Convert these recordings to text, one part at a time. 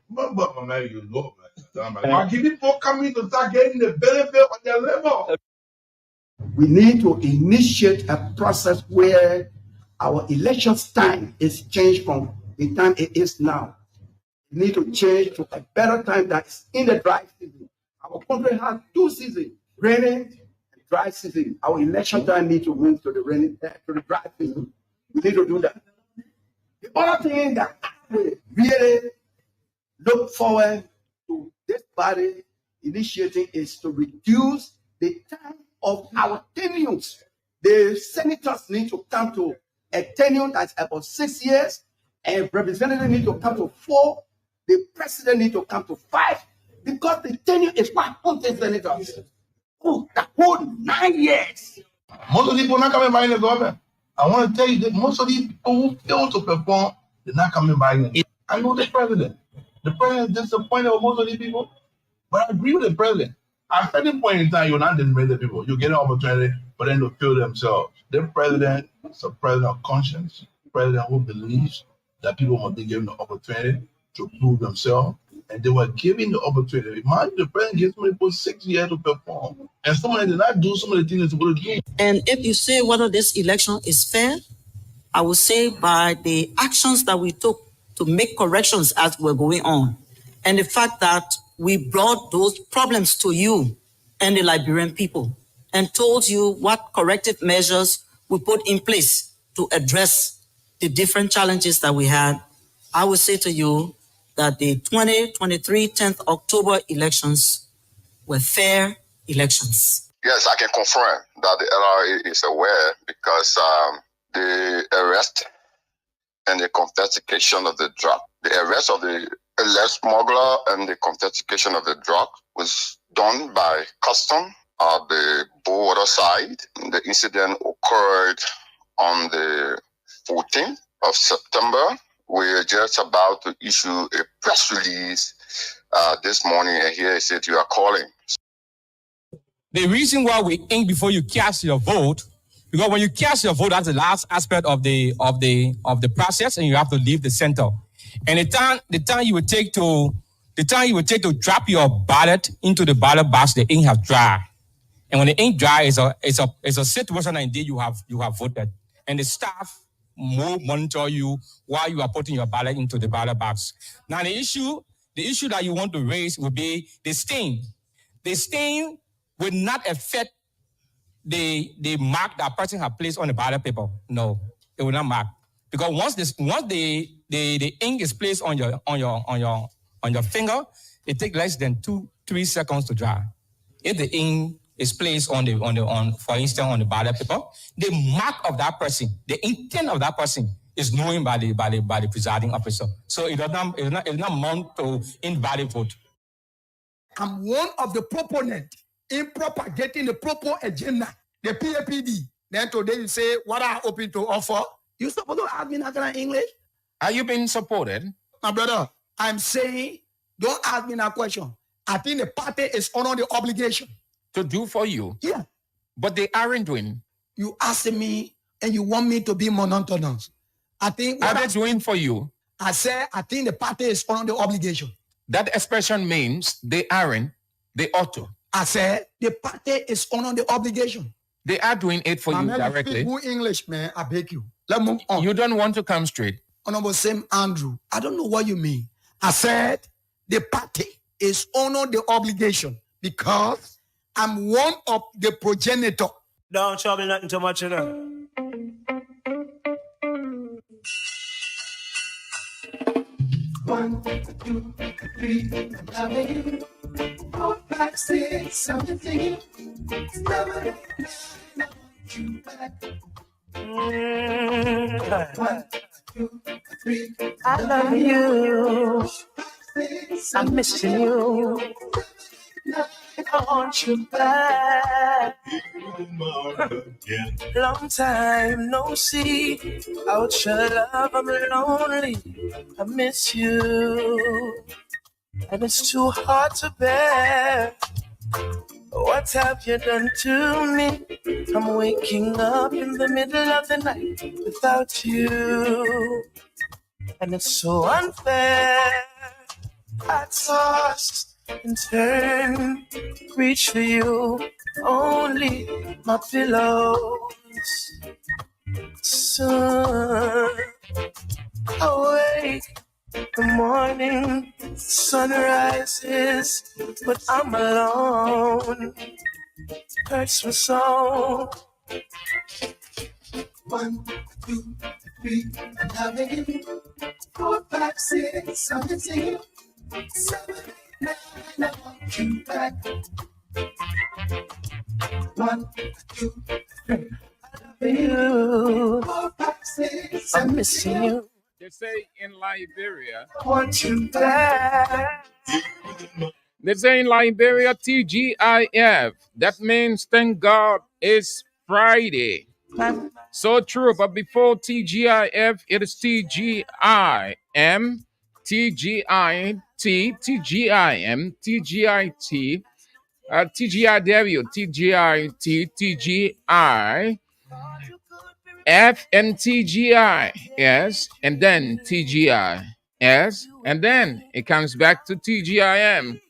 But maybe you know, man. But people coming to start getting the benefit of their labor. We need to initiate a process where our elections time is changed from the time it is now. We need to change to a better time that is in the dry season. Our country has 2 seasons, rainy and dry season. Our election time needs to move to the to the dry season. We need to do that. The other thing that we really look forward to this body initiating is to reduce the time of our tenures. The senators need to come to a tenure that's about 6 years, and representatives need to come to 4. The president need to come to 5, because the tenure is 100 senators. Oh, the whole 9 years. Most of the people not coming by in the government. I want to tell you that most of these people who fail to perform, they're not coming by in. I know the president. The president is disappointed with most of these people, but I agree with the president. At a certain point in time, you're not disappointed with people. You get an opportunity for them to feel themselves. The president is a president of conscience, a president who believes that people must be given the opportunity to prove themselves, and they were given the opportunity. Mind the president gives somebody for 6 years to perform, and somebody did not do some of the things they're supposed to do. And if you say whether this election is fair, I would say by the actions that we took to make corrections as we're going on, and the fact that we brought those problems to you and the Liberian people and told you what corrective measures we put in place to address the different challenges that we had, I would say to you that the 2023 10th October elections were fair elections. Yes, I can confirm that the LRA is aware, because the arrest and the confiscation of the drug, the arrest of the alleged smuggler and the confiscation of the drug was done by custom of the border side. The incident occurred on the 14th of September. We're just about to issue a press release this morning, and here it said you are calling. The reason why we ink before you cast your vote, because when you cast your vote, that's the last aspect of the process, and you have to leave the center. And the time you would take to drop your ballot into the ballot box, the ink has dry. And when the ink dry, it's a situation that indeed you have voted. And the staff will monitor you while you are putting your ballot into the ballot box. Now the issue that you want to raise will be the stain. The stain will not affect the mark that person has placed on the ballot paper. No, it will not mark. Because once the ink is placed on your finger, it takes less than 2-3 seconds to dry. If the ink is placed for instance on the ballot paper, the mark of that person, the intent of that person is known by the presiding officer. So it does not amount to invalid vote. I'm one of the proponents in propagating the proper agenda, the PAPD. Then today you say, what are open to offer? You supposed to ask me in English? Are you being supported? My brother, I'm saying, don't ask me that question. I think the party is under the obligation. To do for you? Yeah. But they aren't doing. You asked me and you want me to be monotonous. I think. Are they doing for you? I said, I think the party is under the obligation. That expression means they aren't, they ought to. I said, the party is under the obligation. They are doing it for you directly. Speak English, man, I beg you. Let's move on. You don't want to come straight. Honorable Sam Andrew, I don't know what you mean. I said, the party is under the obligation because I'm one of the progenitor. Don't show me nothing too much, you know. One, two, three, I'm loving you. 4, 5, 6, something to you. It's never you back. 1, 2, 3, I love you. I'm missing you. I want you back. Long time no see. Out your love, I'm lonely. I miss you. And it's too hard to bear. What have you done to me? I'm waking up in the middle of the night without you. And it's so unfair. I toss and turn, reach for you, only my pillows. Soon awake, the morning sun rises, but I'm alone. Hurts my soul. 1, 2, 3, I'm loving you. 4, 5, 6, I'm missing you. 7, 8, 9, I want you back. 1, 2, 3, You, 4, 5, 6, I'm missing you. They say in Liberia. I want you back. They say in Liberia, TGIF. That means thank God it's Friday. So true, but before TGIF, it is TGIM, TGIT, TGIM, TGIT, TGIW, TGIT, TGI, F and TGI, yes, and then TGI, yes, and then it comes back to TGIM.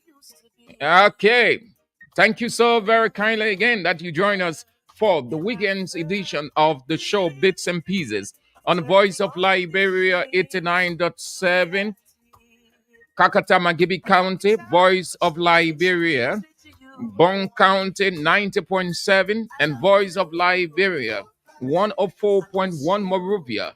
Okay. Thank you so very kindly again that you join us for the weekend's edition of the show Bits and Pieces on the Voice of Liberia 89.7, Kakatama Gibi County, Voice of Liberia, Bon County 90.7, and Voice of Liberia 104.1 Morovia.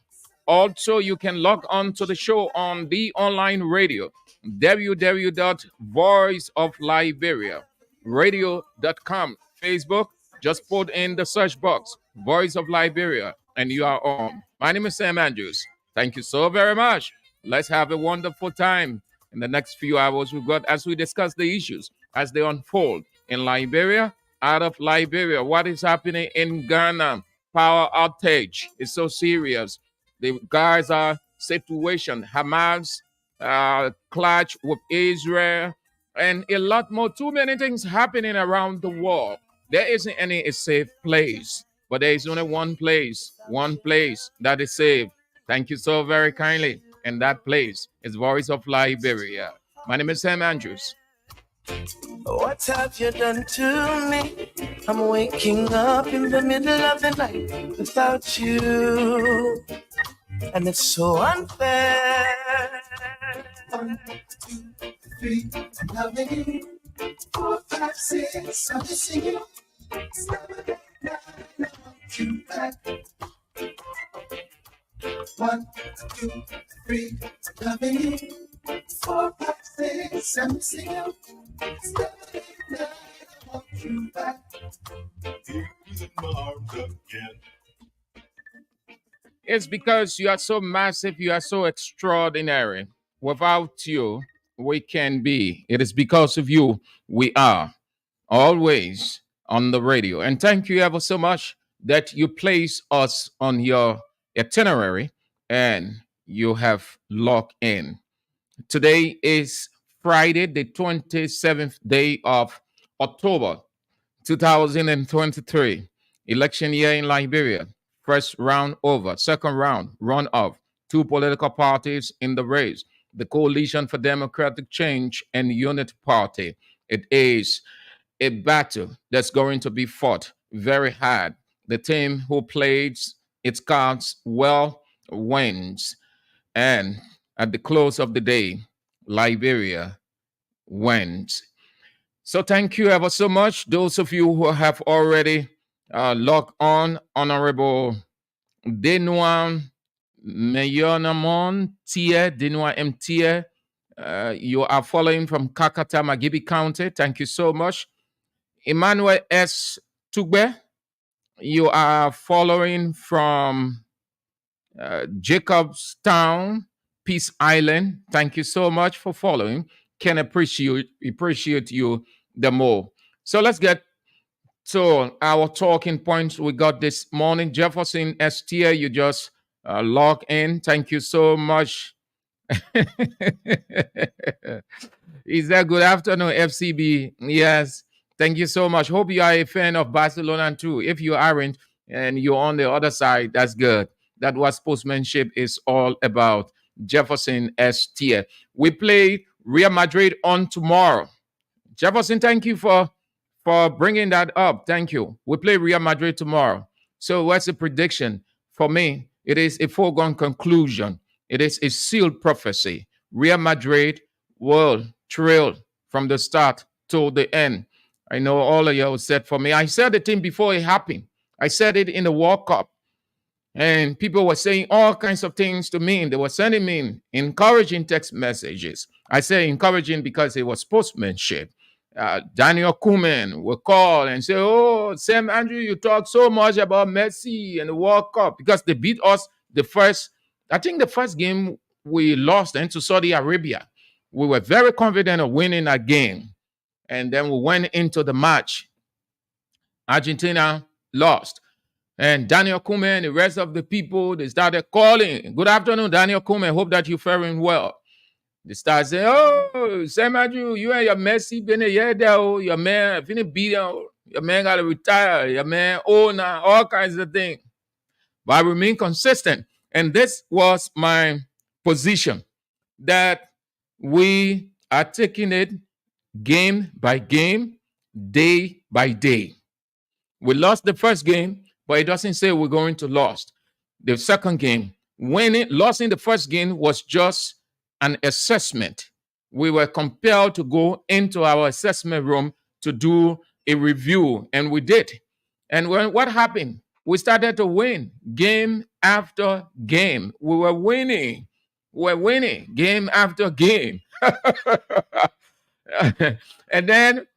Also, you can log on to the show on the online radio, www.voiceofliberiaradio.com. Facebook, just put in the search box, Voice of Liberia, and you are on. My name is Sam Andrews. Thank you so very much. Let's have a wonderful time in the next few hours we've got as we discuss the issues as they unfold in Liberia, out of Liberia. What is happening in Ghana? Power outage is so serious. The Gaza situation, Hamas clash with Israel, and a lot more. Too many things happening around the world. There isn't any safe place, but there is only one place that is safe. Thank you so very kindly. And that place is Voice of Liberia. My name is Sam Andrews. What have you done to me? I'm waking up in the middle of the night without you, and it's so unfair. 1, 2, 3, I'm loving you. 4, 5, 6, I'm missing you. 7, 8, 9, I want you back. 1, 2, 3, I'm loving you. 4, 5, 6, I'm missing you. 7, 8, 9, I want you back. Here's in my arms again. It's because you are so massive, you are so extraordinary. Without you, we can be. It is because of you we are always on the radio. And thank you ever so much that you place us on your itinerary and you have logged in. Today is Friday, the 27th day of October 2023. Election year in Liberia. First round over. Second round, run off. Two political parties in the race. The Coalition for Democratic Change and Unity Party. It is a battle that's going to be fought very hard. The team who plays its cards well wins. And at the close of the day, Liberia wins. So thank you ever so much. Those of you who have already logged on, Honorable Denouan Meyonamon Tie, Denouan M. Tie, you are following from Kakata Magibi County. Thank you so much. Emmanuel S. Tugbe, you are following from Jacobstown, Peace Island. Thank you so much for following. Can appreciate you the more. So let's get to our talking points we got this morning. Jefferson ST, you just log in. Thank you so much. Is that good afternoon, FCB? Yes. Thank you so much. Hope you are a fan of Barcelona too. If you aren't and you're on the other side, that's good. That's what sportsmanship is all about. Jefferson ST. We played Real Madrid on tomorrow. Jefferson, thank you for bringing that up. Thank you. We play Real Madrid tomorrow. So what's the prediction? For me, it is a foregone conclusion. It is a sealed prophecy. Real Madrid will trail from the start till the end. I know all of you said for me. I said the thing before it happened. I said it in the World Cup. And people were saying all kinds of things to me. They were sending me encouraging text messages. I say encouraging because it was sportsmanship. Daniel Koeman would call and say, "Oh, Sam Andrew, you talk so much about Messi and the World Cup," because they beat us the first game we lost into Saudi Arabia. We were very confident of winning that game. And then we went into the match. Argentina lost. And Daniel Koeman, the rest of the people, they started calling. "Good afternoon, Daniel Koeman. Hope that you're faring well." They started saying, "Oh, Sam Andrew, you and your Messi been a year there. Oh, your man finna beat him. Your man got to retire. Your man old now." All kinds of things. But I remain consistent. And this was my position, that we are taking it game by game, day by day. We lost the first game, but it doesn't say we're going to lose the second game. Losing the first game was just an assessment. We were compelled to go into our assessment room to do a review, and we did. And what happened? We started to win game after game. We were winning. We're winning game after game. And then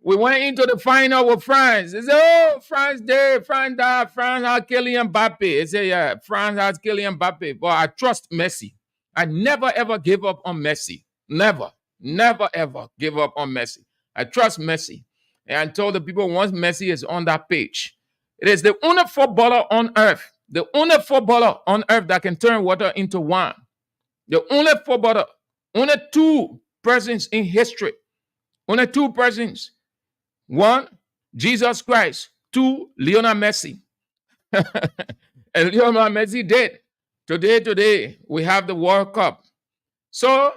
we went into the final with France. They said, "Oh, France dead, France died, France has Kylian Mbappe." They said, "Yeah, France has Kylian Mbappe." But I trust Messi. I never, ever give up on Messi. Never, ever give up on Messi. I trust Messi. And I told the people, once Messi is on that pitch, it is the only footballer on earth, that can turn water into wine. The only footballer, only two persons in history, only two persons. One, Jesus Christ. Two, Lionel Messi. And Lionel Messi did. Today, we have the World Cup. So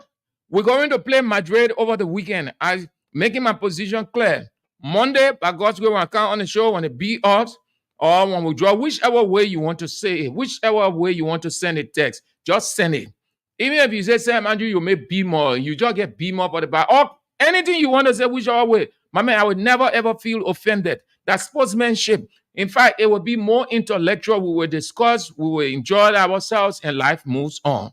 we're going to play Madrid over the weekend. I'm making my position clear. Monday, by God's grace, when I come on the show, when it beat us, or when we draw, whichever way you want to say it, whichever way you want to send a text, just send it. Even if you say, "Sam Andrew, you may be more," you just get beat more for the back. Or anything you want to say, whichever way. My man, I would never ever feel offended. That's sportsmanship. In fact, it would be more intellectual. We will discuss, we will enjoy ourselves, and life moves on.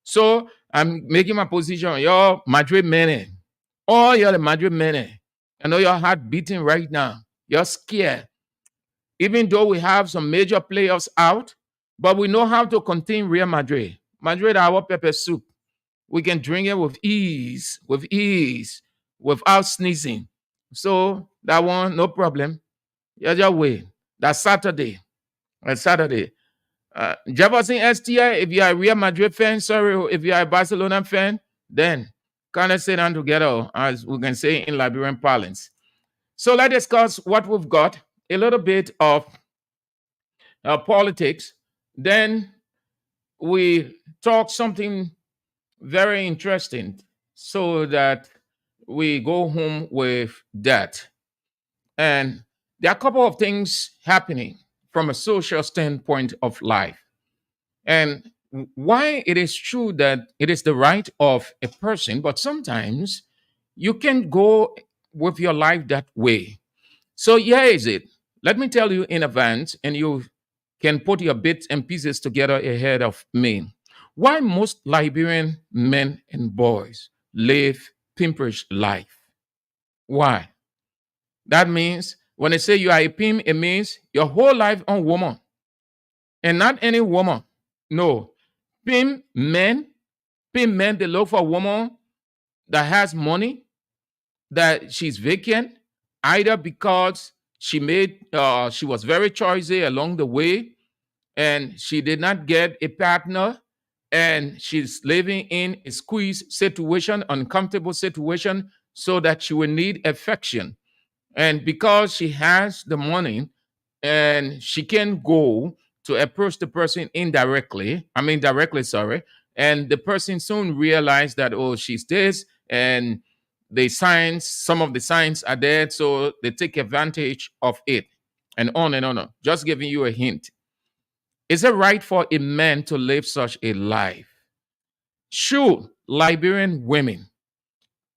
So I'm making my position. You're Madrid men. Oh, you're the Madrid men. I know your heart beating right now. You're scared. Even though we have some major players out, but we know how to contain Real Madrid. Madrid, our pepper soup. We can drink it with ease, without sneezing. So that one, no problem. You just wait. That's Saturday. Jefferson STI, if you are a Real Madrid fan, sorry, if you are a Barcelona fan, then kind of sit down together, as we can say in Liberian parlance. So let's discuss what we've got, a little bit of politics. Then we talk something very interesting so that we go home with that. And there are a couple of things happening from a social standpoint of life. And why it is true that it is the right of a person, but sometimes you can go with your life that way. So here is it. Let me tell you in advance, and you can put your bits and pieces together ahead of me. Why most Liberian men and boys live pimperish life? Why? That means when they say you are a pimp, it means your whole life on woman. And not any woman. No. Pimp men, they look for a woman that has money, that she's vacant, either because she was very choosy along the way, and she did not get a partner, and she's living in a squeeze situation, uncomfortable situation, so that she will need affection. And because she has the money and she can go to approach the person directly, sorry, And the person soon realized that, oh, she's this, and the signs, some of the signs are there, so they take advantage of it, and on and on. Just giving you a hint. Is it right for a man to live such a life? Should Liberian women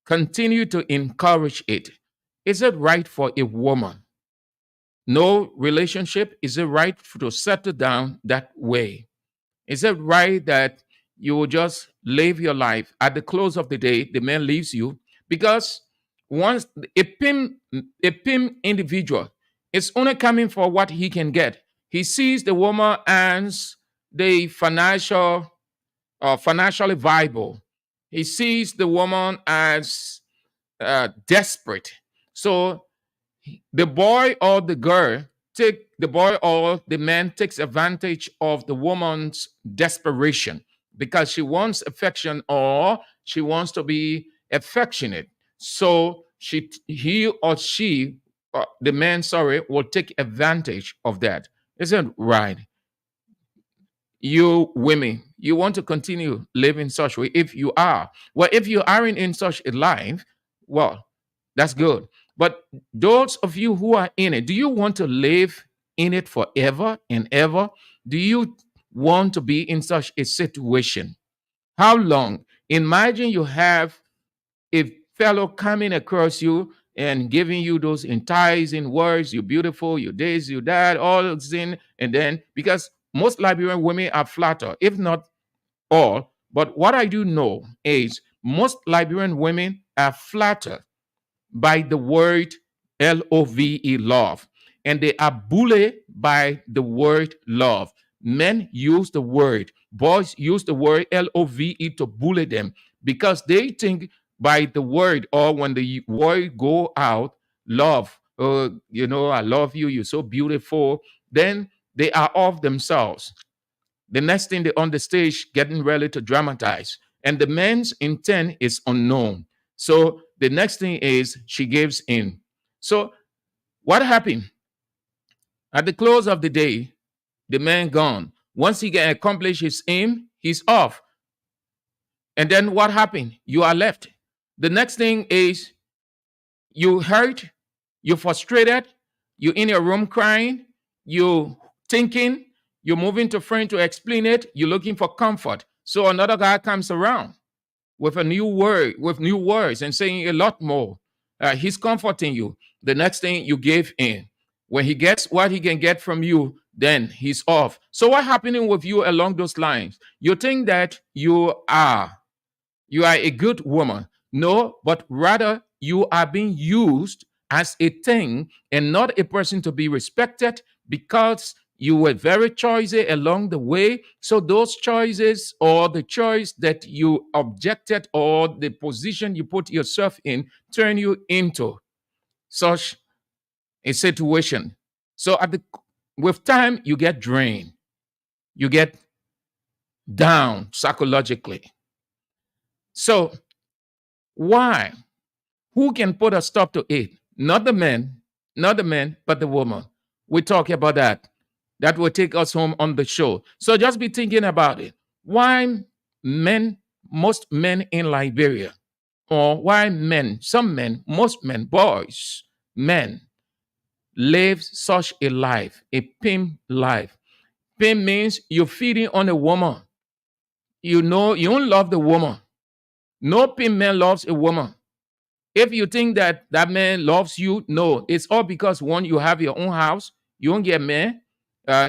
continue to encourage it? Is it right for a woman? No relationship? Is it right to settle down that way? Is it right that you will just live your life at the close of the day, the man leaves you? Because once a pimp individual is only coming for what he can get. He sees the woman as the financially viable. He sees the woman as desperate. So the boy or the girl the boy or the man takes advantage of the woman's desperation because she wants affection or she wants to be affectionate. So he or she, the man, sorry, will take advantage of that. Isn't right? You women, you want to continue living such way. If you are, well, if you aren't in such a life, well, that's good. But those of you who are in it, do you want to live in it forever and ever? Do you want to be in such a situation? How long? Imagine you have a fellow coming across you and giving you those enticing words, you're beautiful, you're this, you're that, all those things. And then, because most Liberian women are flattered, if not all, but what I do know is most Liberian women are flattered by the word LOVE, love. And they are bullied by the word love. Men use the word, boys use the word LOVE to bully them because they think by the word or when the word go out, love, I love you, you're so beautiful, then they are off themselves. The next thing they're on the stage getting ready to dramatize. And the man's intent is unknown. So the next thing is she gives in. So what happened? At the close of the day, the man gone. Once he can accomplish his aim, he's off. And then what happened? You are left. The next thing is you hurt, you're frustrated, you're in your room crying, you're thinking, you're moving to friend to explain it, you're looking for comfort. So another guy comes around with a new word, with new words and saying a lot more. He's comforting you. The next thing you give in. When he gets what he can get from you, then he's off. So what happening with you along those lines? You think that you are a good woman. No, but rather you are being used as a thing and not a person to be respected because you were very choosy along the way. So those choices or the choice that you objected or the position you put yourself in turn you into such a situation. So with time, you get drained. You get down psychologically. So why? Who can put a stop to it? Not the man, but the woman. We talk about that. That will take us home on the show. So just be thinking about it. Why most men in Liberia, or why most men, boys, men, live such a life, a pimp life. Pimp means you're feeding on a woman. You don't love the woman. No pimp man loves a woman. If you think that man loves you, no, it's all because one, you have your own house, you don't get man.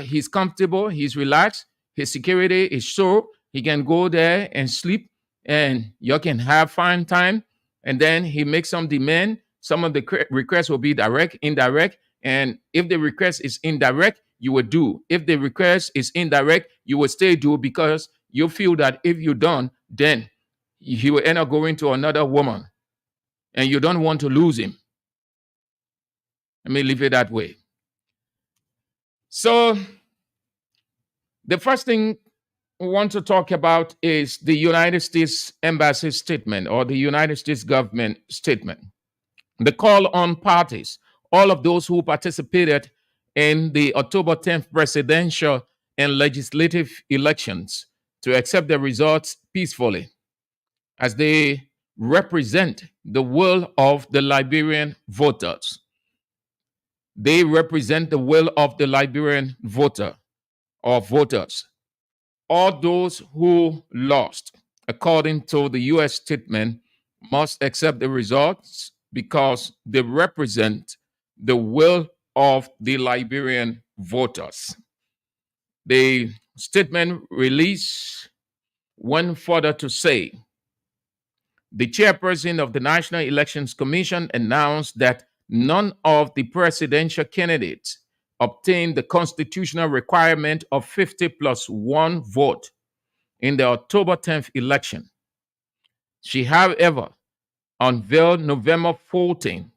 He's comfortable, he's relaxed, his security is sure, he can go there and sleep, and you can have fine time. And then he makes some demand. Some of the requests will be direct, indirect, and if the request is indirect, you will do. If the request is indirect, you will stay do because you feel that if you don't, then he will end up going to another woman. And you don't want to lose him. Let me leave it that way. So the first thing we want to talk about is the United States Embassy statement or the United States government statement. The call on parties, all of those who participated in the October 10th presidential and legislative elections, to accept the results peacefully as they represent the will of the Liberian voters. They represent the will of the Liberian voter or voters. All those who lost, according to the U.S. statement, must accept the results because they represent the will of the Liberian voters. The statement released went further to say the chairperson of the National Elections Commission announced that none of the presidential candidates obtained the constitutional requirement of 50 plus 1 vote in the October 10th election. She, however, unveiled November 14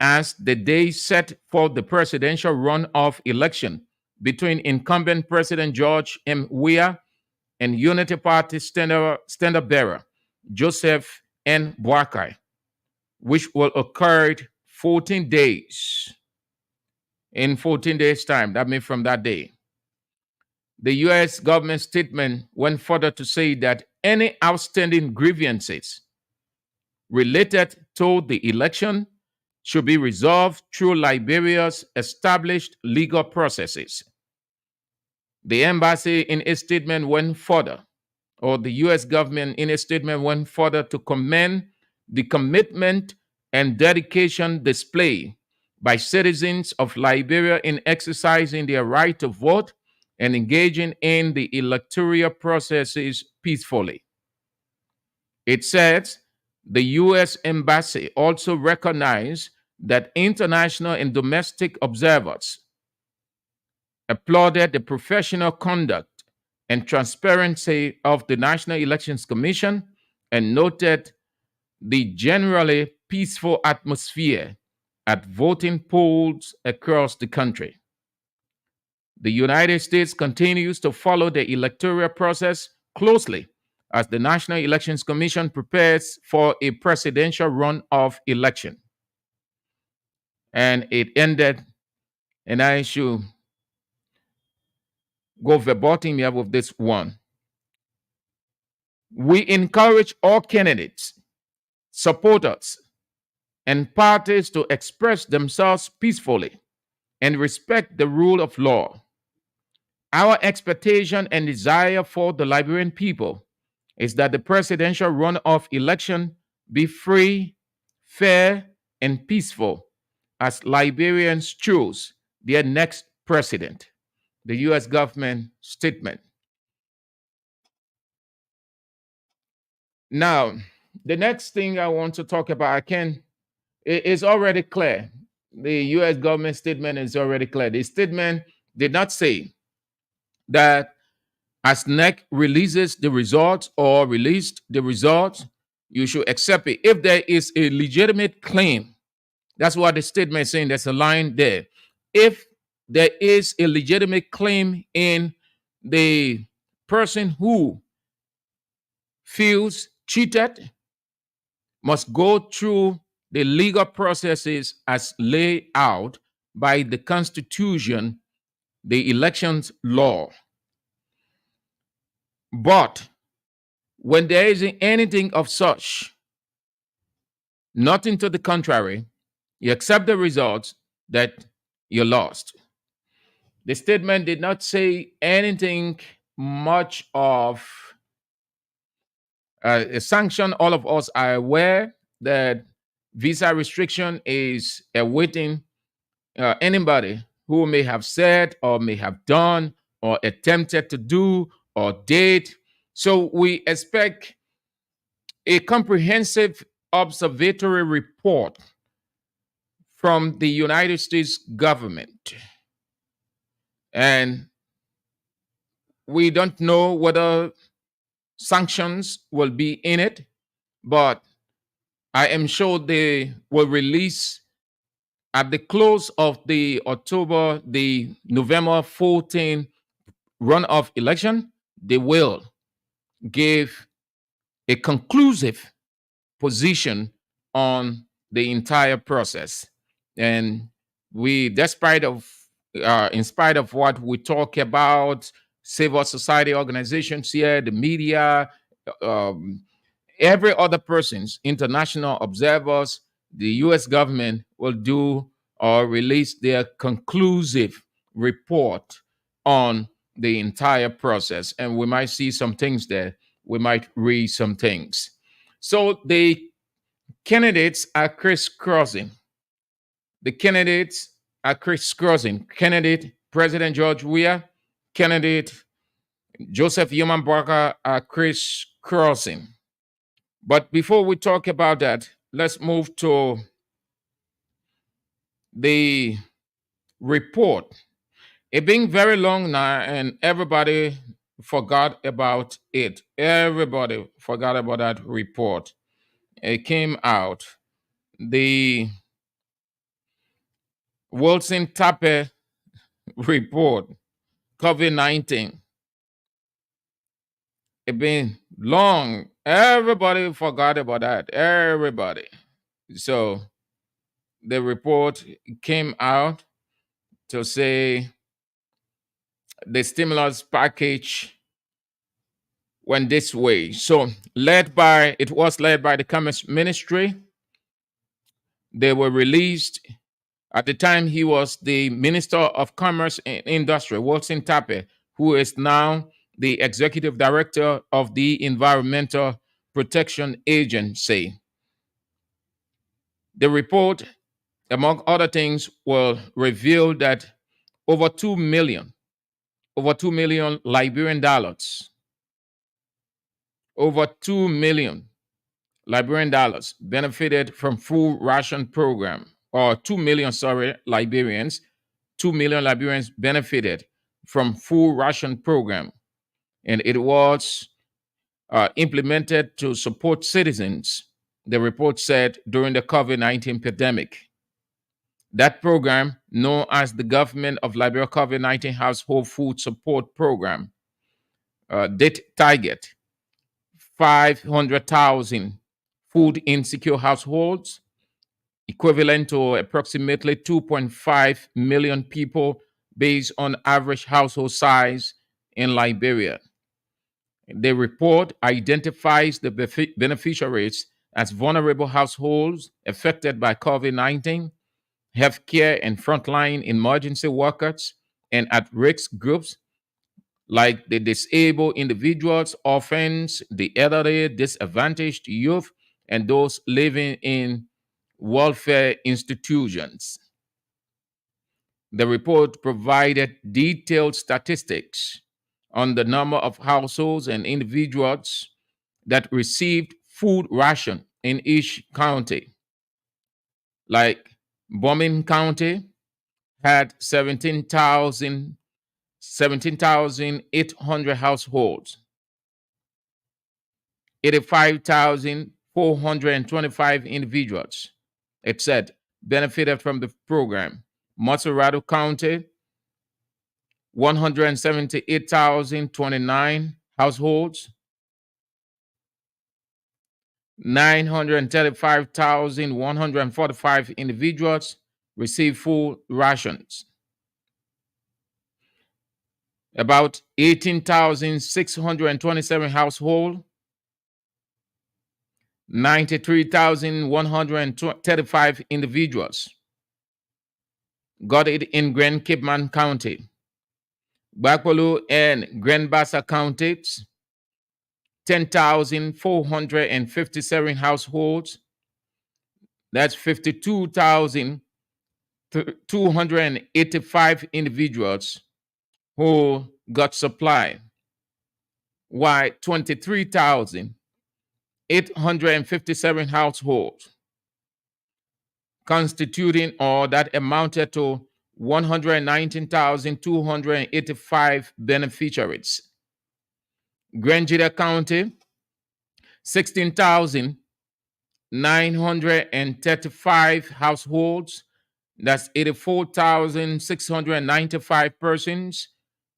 as the day set for the presidential runoff election between incumbent President George M. Weah and Unity Party standard-bearer Joseph N. Boakai, which will occur 14 days. In 14 days' time, that means from that day. The U.S. government statement went further to say that any outstanding grievances related to the election should be resolved through Liberia's established legal processes. The embassy in its statement went further, or the U.S. government in its statement went further to commend the commitment and dedication displayed by citizens of Liberia in exercising their right to vote and engaging in the electoral processes peacefully. It says the U.S. Embassy also recognized that international and domestic observers applauded the professional conduct and transparency of the National Elections Commission and noted the generally peaceful atmosphere at voting polls across the country. The United States continues to follow the electoral process closely as the National Elections Commission prepares for a presidential runoff election. And it ended, and I should go verbatim here with this one. We encourage all candidates, supporters, and parties to express themselves peacefully and respect the rule of law. Our expectation and desire for the Liberian people is that the presidential runoff election be free, fair, and peaceful as Liberians choose their next president. The U.S. government statement. Now, the next thing I want to talk about, it is already clear. The U.S. government statement is already clear. The statement did not say that as NEC releases the results or released the results, you should accept it. If there is a legitimate claim, that's what the statement is saying. There's a line there. If there is a legitimate claim in the person who feels cheated, must go through the legal processes as laid out by the Constitution, the elections law. But when there isn't anything of such, nothing to the contrary, you accept the results that you lost. The statement did not say anything much of a sanction. All of us are aware that visa restriction is awaiting anybody who may have said or may have done or attempted to do or did. So we expect a comprehensive observatory report from the United States government. And we don't know whether sanctions will be in it, but I am sure they will release at the close of the November 14 runoff election. They will give a conclusive position on the entire process. And we, in spite of what we talk about, civil society organizations here, the media, um, every other persons, international observers, the U.S. government will do or release their conclusive report on the entire process. And we might see some things there. We might read some things. So the candidates are crisscrossing. The candidates are crisscrossing. Candidate President George Weah, candidate Joseph Yeman Barker are crisscrossing. But before we talk about that, let's move to the report. It being very long now, and everybody forgot about it. Everybody forgot about that report. It came out. The Wilson Tappe report, COVID-19. It been long. Everybody forgot about that. Everybody. So the report came out to say the stimulus package went this way. So it was led by the Commerce Ministry. They were released at the time. He was the Minister of Commerce and Industry, Wilson Tappe, who is now the Executive Director of the Environmental Protection Agency. The report, among other things, will reveal that over 2 million Liberian dollars, over 2 million Liberian dollars benefited from food ration program, or 2 million, Liberians, 2 million Liberians benefited from food ration program. And it was implemented to support citizens, the report said, during the COVID-19 pandemic. That program, known as the Government of Liberia COVID-19 Household Food Support Program, did target 500,000 food insecure households, equivalent to approximately 2.5 million people based on average household size in Liberia. The report identifies the beneficiaries as vulnerable households affected by COVID-19, healthcare and frontline emergency workers, and at-risk groups like the disabled individuals, orphans, the elderly, disadvantaged youth, and those living in welfare institutions. The report provided detailed statistics on the number of households and individuals that received food ration in each county. Like Bombing County had 17,800 households. 85,425 individuals, it said, benefited from the program. Montserrado County, 178,029 households. 935,145 individuals received food rations. About 18,627 households, 93,135 individuals got it in Grand Capeman County. Bakpolu and Grand Bassa counties, 10,457 households. That's 52,285 individuals who got supply, while 23,857 households, constituting, or that amounted to 119,285 beneficiaries. Grangida County, 16,935 households. That's 84,695 persons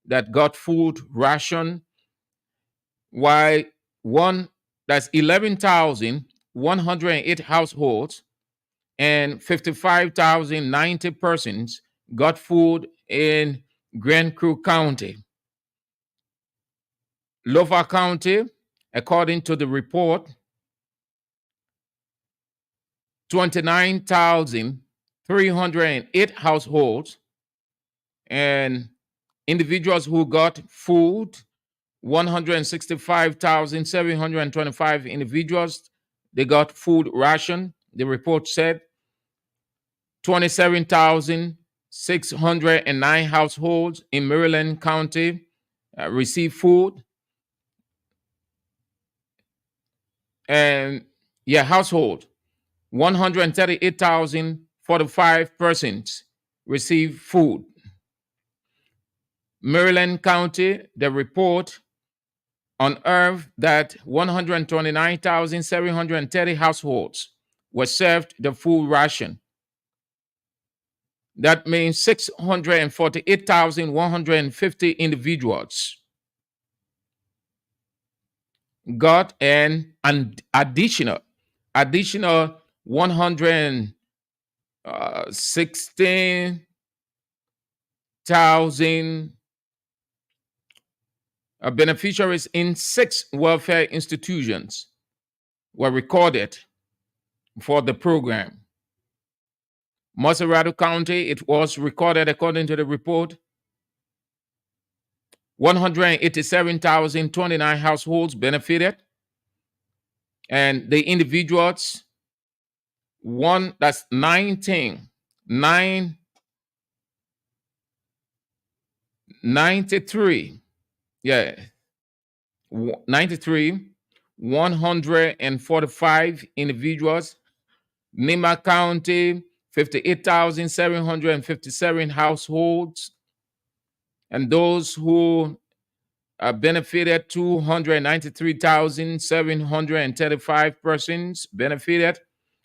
that got food ration, while that's 11,108 households and 55,090 persons got food in Grand Crew County. Lofa County, According to the report, 29,308 households and individuals who got food, 165,725 individuals, they got food ration. The report said 27,609 households in Maryland County received food. And household, 138,045 persons received food. Maryland County, the report unearthed that 129,730 households were served the food ration. That means 648,150 individuals got an additional 116,000 beneficiaries in 6 welfare institutions were recorded for the program. Maserati County, it was recorded according to the report, 187,029 households benefited, and the individuals, 93, 145 individuals. Nima County, 58,757 households, and those who benefited, 293,735 persons benefited,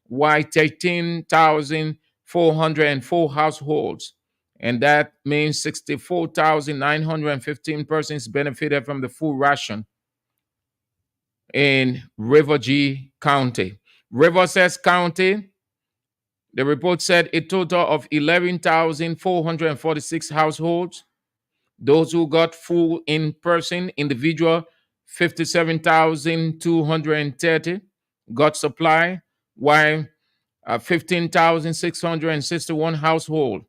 while 13,404 households, and that means 64,915 persons benefited from the food ration in River G County. Riverside County, the report said a total of 11,446 households. Those who got food in person, individual, 57,230 got supply, while 15,661 households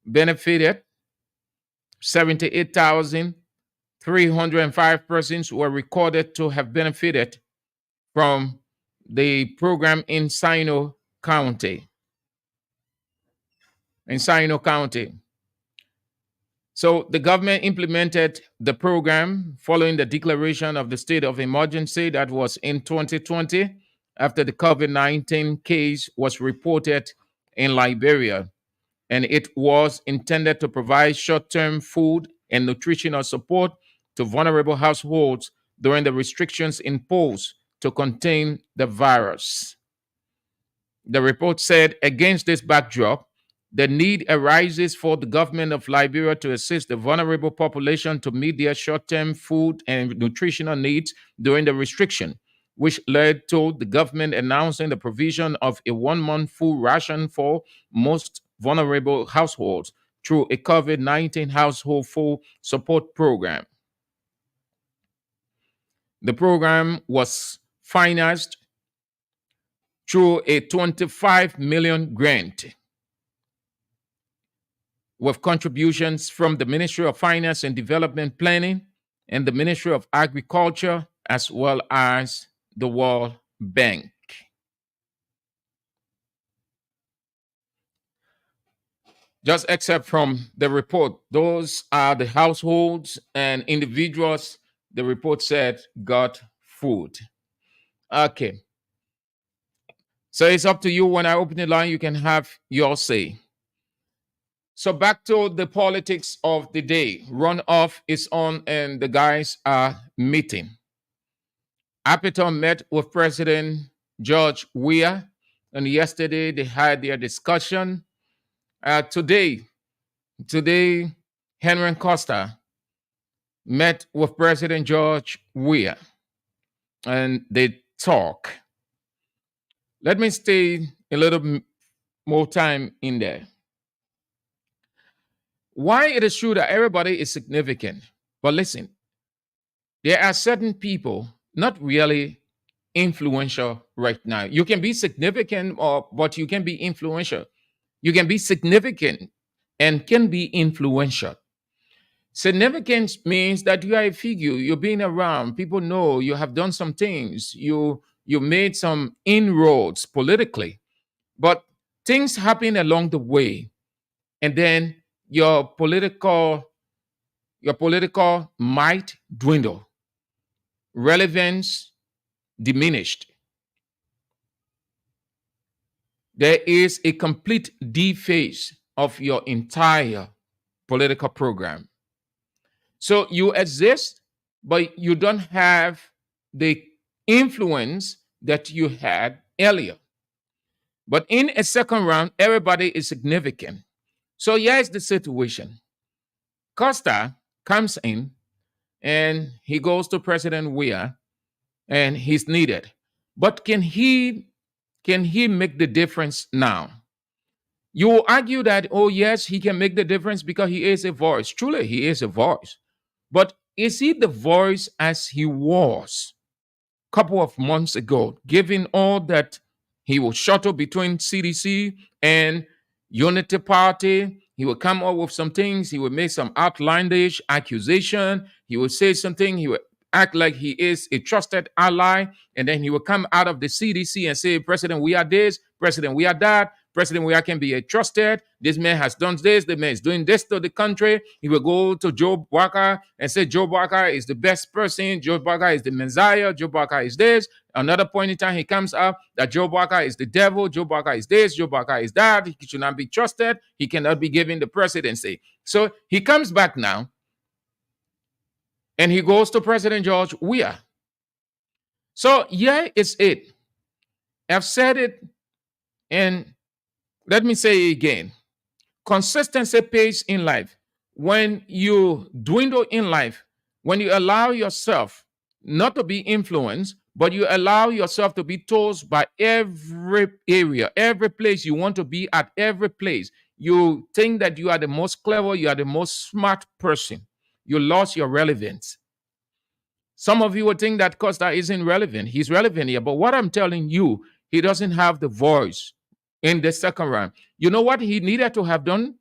benefited. 78,305 persons were recorded to have benefited from the program in Sino County. So the government implemented the program following the declaration of the state of emergency that was in 2020 after the COVID-19 case was reported in Liberia. And it was intended to provide short-term food and nutritional support to vulnerable households during the restrictions imposed to contain the virus. The report said, against this backdrop, the need arises for the government of Liberia to assist the vulnerable population to meet their short-term food and nutritional needs during the restriction, which led to the government announcing the provision of a 1-month food ration for most vulnerable households through a COVID-19 household food support program. The program was financed through a 25 million grant with contributions from the Ministry of Finance and Development Planning and the Ministry of Agriculture, as well as the World Bank. Just except from the report, those are the households and individuals the report said got food. Okay. So it's up to you. When I open the line, you can have your say. So back to the politics of the day. Runoff is on and the guys are meeting. Appiton met with President George Weah, and yesterday they had their discussion. Today, Henry Costa met with President George Weah, and they talk. Let me stay a little more time in there. Why it is true that everybody is significant, but listen, There are certain people not really influential right now. You can be significant, but you can be influential. You can be significant and can be influential. Significance means that you are a figure, you're being around, people know you have done some things, you made some inroads politically, but things happen along the way, and then your political might dwindle, relevance diminished. There is a complete dephase of your entire political program. So you exist, but you don't have the influence that you had earlier. But in a second round, everybody is significant. So here's the situation. Costa comes in and he goes to President Weah and he's needed. But can he make the difference now? You will argue that, oh yes, he can make the difference because he is a voice. Truly, he is a voice. But is he the voice as he was a couple of months ago, given all that he will shuttle between CDC and Unity Party? He will come up with some things. He will make some outlandish accusation. He will say something. He will act like he is a trusted ally. And then he will come out of the CDC and say, President, we are this. President, we are that. President, we can be trusted. This man has done this. The man is doing this to the country. He will go to Joe Walker and say, Joe Walker is the best person. Joe Walker is the Messiah. Joe Walker is this. Another point in time, he comes up that Joe Walker is the devil. Joe Walker is this. Joe Walker is that. He should not be trusted. He cannot be given the presidency. So he comes back now and he goes to President George Weah. So here is it. I've said it, and let me say it again. Consistency pays in life. When you dwindle in life, when you allow yourself not to be influenced, but you allow yourself to be tossed by every area, every place you want to be at, every place, you think that you are the most clever, you are the most smart person. You lost your relevance. Some of you would think that Costa isn't relevant. He's relevant here. But what I'm telling you, he doesn't have the voice in the second round. You know what he needed to have done?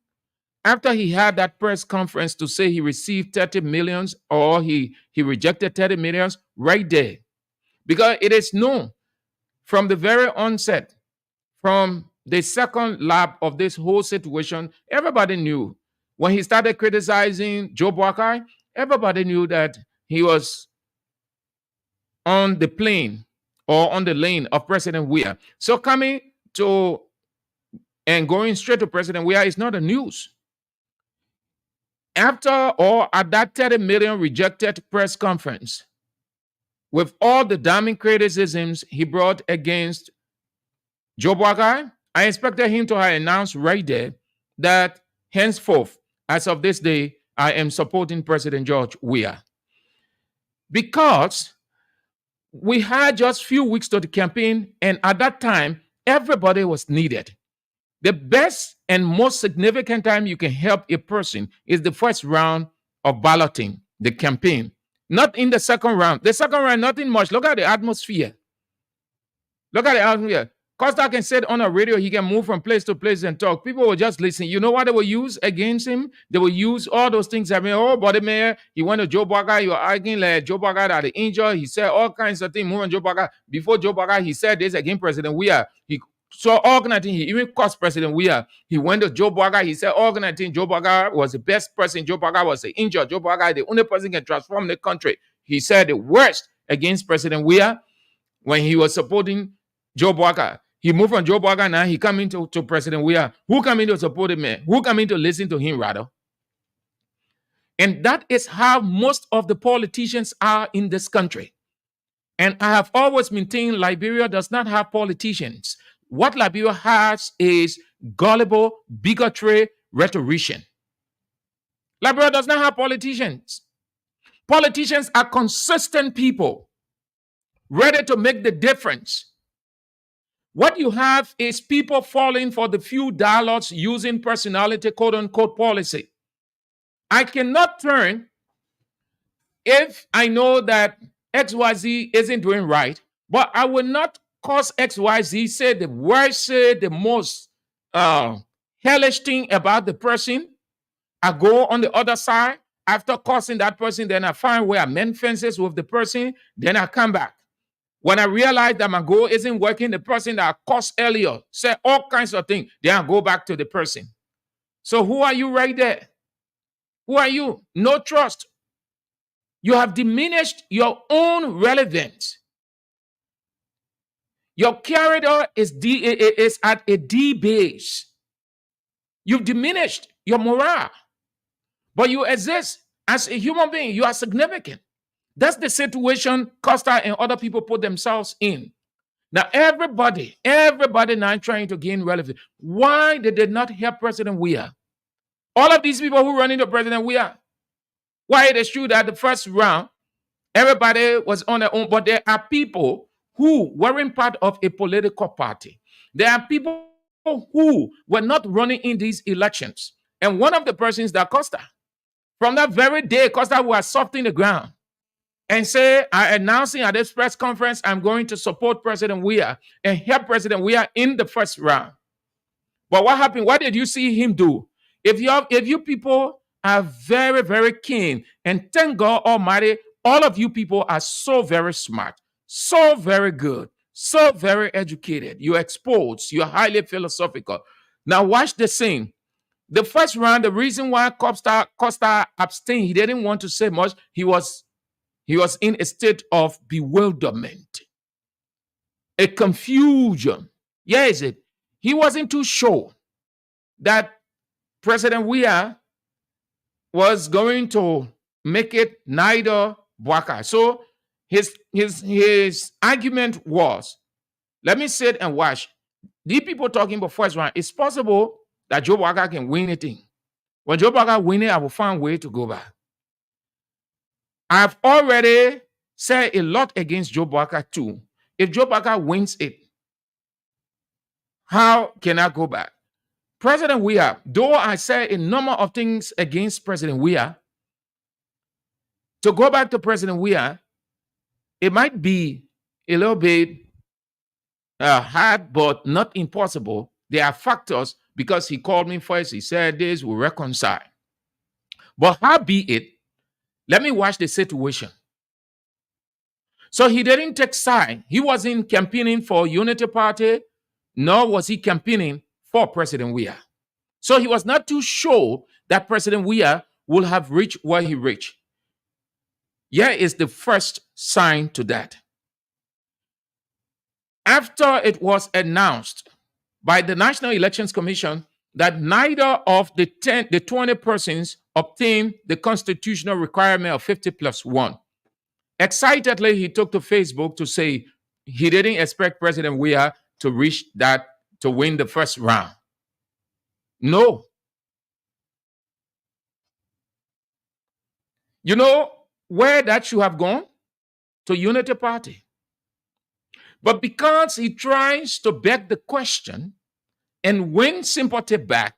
After he had that press conference to say he received 30 millions or he rejected 30 millions, right there. Because it is known from the very onset, from the second lap of this whole situation, everybody knew. When he started criticizing Joe Walker, everybody knew that he was on the plane or on the lane of President Weah. So coming to and going straight to President Weah is not a news. After or at that 30 million rejected press conference, with all the damning criticisms he brought against Joe Walker, I expected him to have announced right there that henceforth, as of this day, I am supporting President George Weah. Because we had just few weeks to the campaign, and at that time, everybody was needed. The best and most significant time you can help a person is the first round of balloting, the campaign. Not in the second round. The second round, nothing much. Look at the atmosphere. Look at the atmosphere. Costa can sit on a radio. He can move from place to place and talk. People will just listen. You know what they will use against him? They will use all those things. I mean, oh, body mayor, he went to Joe Walker. You are arguing like Joe Walker that the injured. He said all kinds of things. Moving Joe Walker. Before Joe Walker, he said this against President Weah. He saw all kinds of things. He even cursed President Weah. He went to Joe Walker. He said all kinds of things. Joe Walker was the best person. Joe Walker was the injured. Joe Walker, the only person can transform the country. He said the worst against President Weah when he was supporting Joe Walker. He moved from Joe Walker now. He come into President Weah. Who come in to support him, man? Who come in to listen to him, rather? And that is how most of the politicians are in this country. And I have always maintained Liberia does not have politicians. What Liberia has is gullible, bigotry, rhetorician. Liberia does not have politicians. Politicians are consistent people, ready to make the difference. What you have is people falling for the few dollars using personality, quote unquote, policy. I cannot turn If I know that XYZ isn't doing right, but I will not cause XYZ say the worst, say the most hellish thing about the person. I go on the other side. After causing that person, then I find where I mend fences with the person. Then I come back. When I realize that my goal isn't working, the person that I caused earlier said all kinds of things. Then I go back to the person. So who are you right there? Who are you? No trust. You have diminished your own relevance. Your character is at a D base. You've diminished your morale, but you exist as a human being. You are significant. That's the situation Costa and other people put themselves in. Now, everybody now trying to gain relevance. Why they did not help President Weah? All of these people who run into President Weah. Why it is true that the first round, everybody was on their own, but there are people who weren't part of a political party. There are people who were not running in these elections. And one of the persons that Costa, from that very day, Costa was softening the ground and say, announcing at this press conference, I'm going to support President Weah and help President Weah in the first round. But what happened? What did you see him do? If you people are very, very keen, and thank God Almighty, all of you people are so very smart, so very good, so very educated. You're exposed. You're highly philosophical. Now watch the scene. The first round, the reason why Costa abstained, he didn't want to say much. He was in a state of bewilderment, a confusion. Yes, he wasn't too sure that President Weah was going to make it neither Bwaka. So his argument was, let me sit and watch. These people talking about first round, it's possible that Joe Bwaka can win anything. When Joe Bwaka win it, I will find a way to go back. I've already said a lot against Joe Bwaka too. If Joe Bwaka wins it, how can I go back? President Weah, though I said a number of things against President Weah, to go back to President Weah, it might be a little bit hard, but not impossible. There are factors, because he called me first. He said this will reconcile. But how be it, let me watch the situation. So he didn't take side. He wasn't campaigning for Unity Party, nor was he campaigning for President Weah. So he was not too sure that President Weah will have reached where he reached. Here is the first sign to that. After it was announced by the National Elections Commission that neither of the 20 persons obtained the constitutional requirement of 50+1, excitedly he took to Facebook to say he didn't expect President Weah to reach that, to win the first round. No. You know where that should have gone? To Unity Party. But because he tries to beg the question and win sympathy back,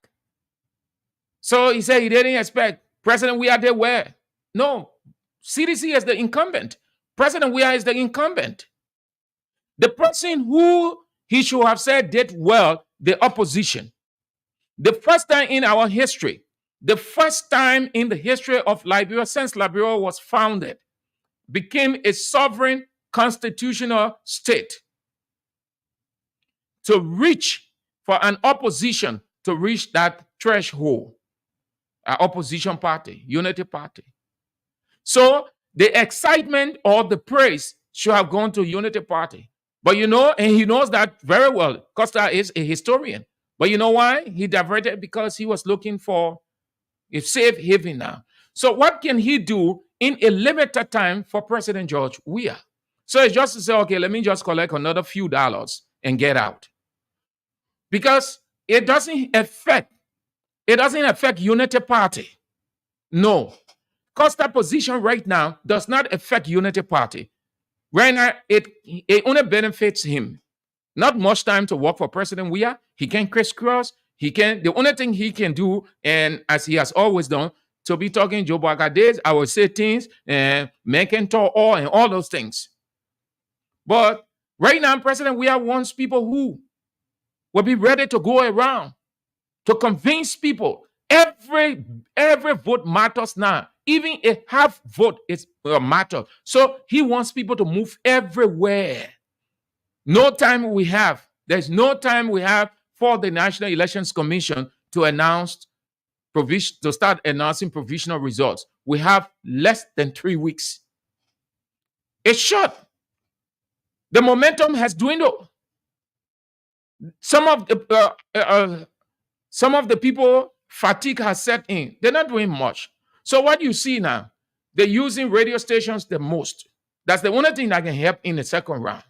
so he said he didn't expect President Weah there where? No. CDC is the incumbent. President Weah is the incumbent. The person who he should have said did well, the opposition. The first time in our history, the first time in the history of Liberia, since Liberia was founded, became a sovereign constitutional state, to reach for an opposition to reach that threshold, an opposition party, Unity Party. So the excitement or the praise should have gone to Unity Party. But you know, and he knows that very well. Costa is a historian. But you know why? He diverted, because he was looking for a safe haven now. So what can he do in a limited time for President George Weah? So it's just to say, okay, let me just collect another few dollars and get out. Because it doesn't affect Unity Party. No. Costa position right now does not affect Unity Party. Right now, it only benefits him. Not much time to work for President Weah. He can crisscross. The only thing he can do, and as he has always done, to be talking Joe Days. I will say things and Menkentor all and all those things. But right now, President, we wants people who will be ready to go around to convince people every vote matters now. Even a half vote is matter. So he wants people to move everywhere. No time we have. There's no time we have for the National Elections Commission to announce to start announcing provisional results. We have less than 3 weeks. It's short. The momentum has dwindled. Some of the people fatigue has set in. They're not doing much. So what you see now, they're using radio stations the most. That's the only thing that can help in the second round.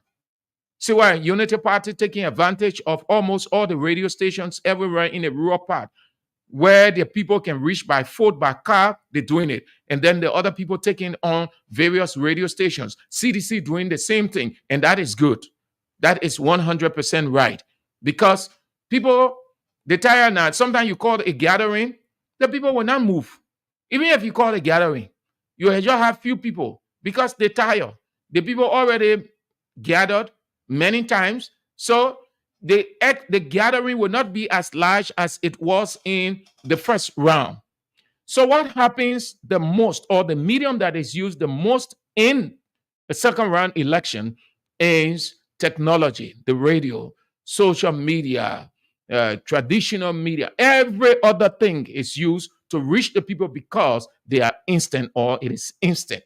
See why Unity Party taking advantage of almost all the radio stations everywhere in the rural part, where the people can reach by foot, by car, they're doing it. And then the other people taking on various radio stations. CDC doing the same thing, and that is good. That is 100% right. Because people, they tire now. Sometimes you call it a gathering, the people will not move. Even if you call it a gathering, you just have few people because they tire. The people already gathered many times. So the gathering will not be as large as it was in the first round. So what happens the most, or the medium that is used the most in the second round election, is technology, the radio, social media, traditional media. Every other thing is used to reach the people because they are instant, or it is instant.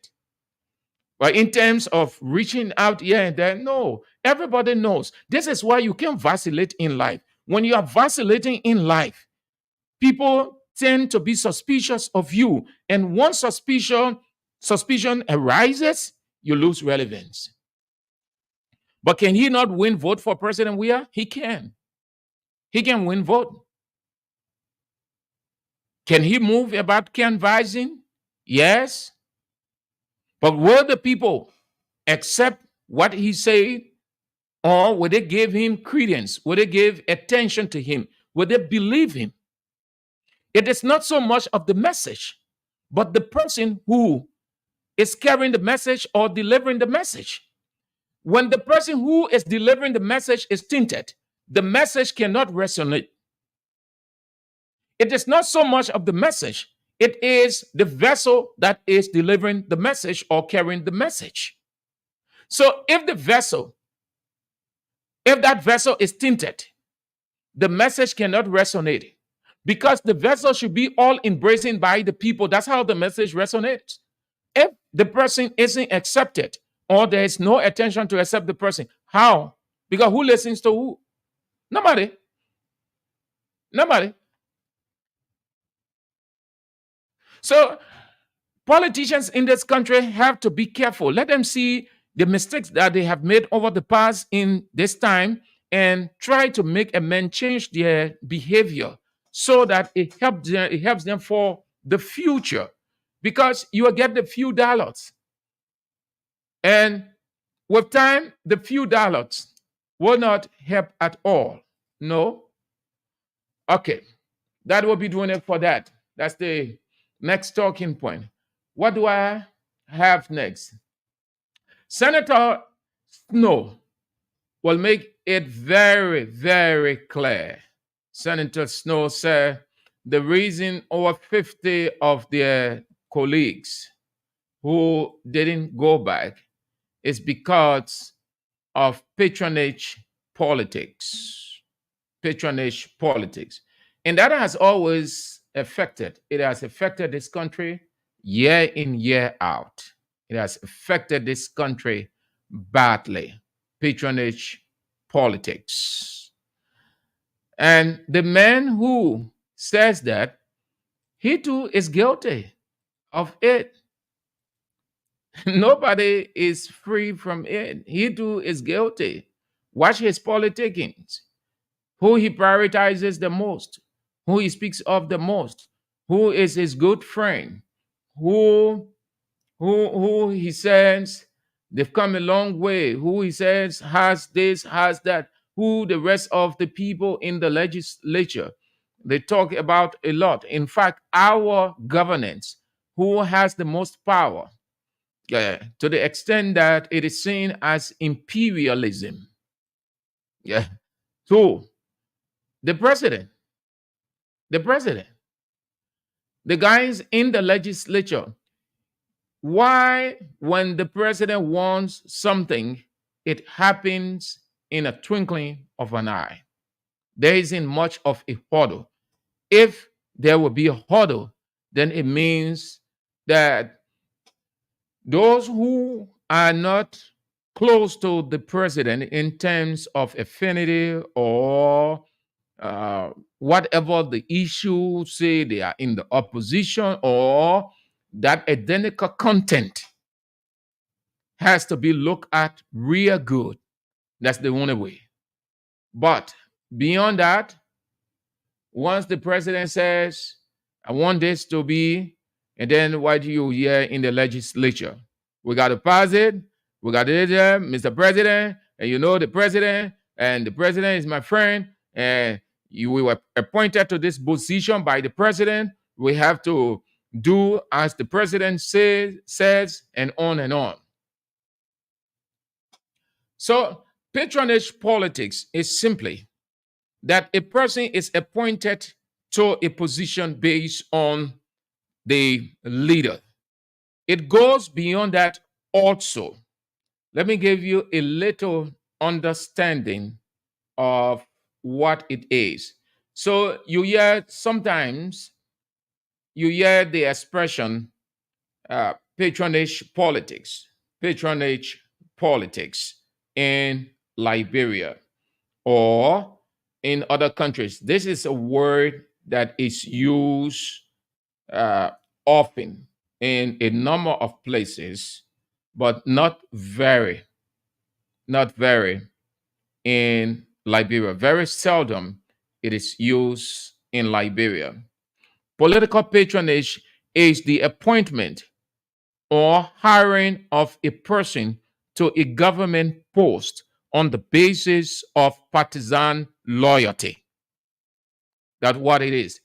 But in terms of reaching out here and there, no. Everybody knows. This is why you can't vacillate in life. When you are vacillating in life, people tend to be suspicious of you. And once suspicion arises, you lose relevance. But can he not win vote for President Weah? He can. He can win vote. Can he move about canvassing? Yes. But will the people accept what he said? Or will they give him credence? Will they give attention to him? Will they believe him? It is not so much of the message, but the person who is carrying the message or delivering the message. When the person who is delivering the message is tinted, the message cannot resonate. It is not so much of the message, it is the vessel that is delivering the message or carrying the message. So if that vessel is tinted, the message cannot resonate because the vessel should be all embracing by the people. That's how the message resonates. If the person isn't accepted or there is no attention to accept the person, how? Because who listens to who? Nobody. So politicians in this country have to be careful. Let them see the mistakes that they have made over the past in this time and try to make amends, change their behavior so that it helps them for the future. Because you will get the few dollars. And with time, the few dollars will not help at all. No. Okay. That will be doing it for that. That's the next talking point. What do I have next? Senator Snow will make it very, very clear. Senator Snow said the reason over 50 of their colleagues who didn't go back is because of patronage politics. Patronage politics. And that has always affected this country year in, year out. It has affected this country badly. Patronage politics. And the man who says that, he too is guilty of it. Nobody is free from it. He too is guilty. Watch his politicking. Who he prioritizes the most, who he speaks of the most, who is his good friend, who he says they've come a long way, who he says has this, has that, who the rest of the people in the legislature, they talk about a lot. In fact, our governance, who has the most power, to the extent that it is seen as imperialism. Yeah. So the president, the president, the guys in the legislature, why, when the president wants something, it happens in a twinkling of an eye? There isn't much of a hurdle. If there will be a hurdle, then it means that those who are not close to the president in terms of affinity or whatever the issue, say they are in the opposition or that identical content has to be looked at real good. That's the only way. But beyond that, once the president says, I want this to be, and then what do you hear in the legislature? We got to pass it. We got it there, Mr. President, and you know the president, and the president is my friend, and you were appointed to this position by the president. We have to do as the president says, and on and on. So patronage politics is simply that a person is appointed to a position based on the leader. It goes beyond that also. Let me give you a little understanding of what it is. So sometimes you hear the expression patronage politics in Liberia or in other countries. This is a word that is used often in a number of places, but not very in Liberia. Very seldom it is used in Liberia. Political patronage is the appointment or hiring of a person to a government post on the basis of partisan loyalty. That's what it is.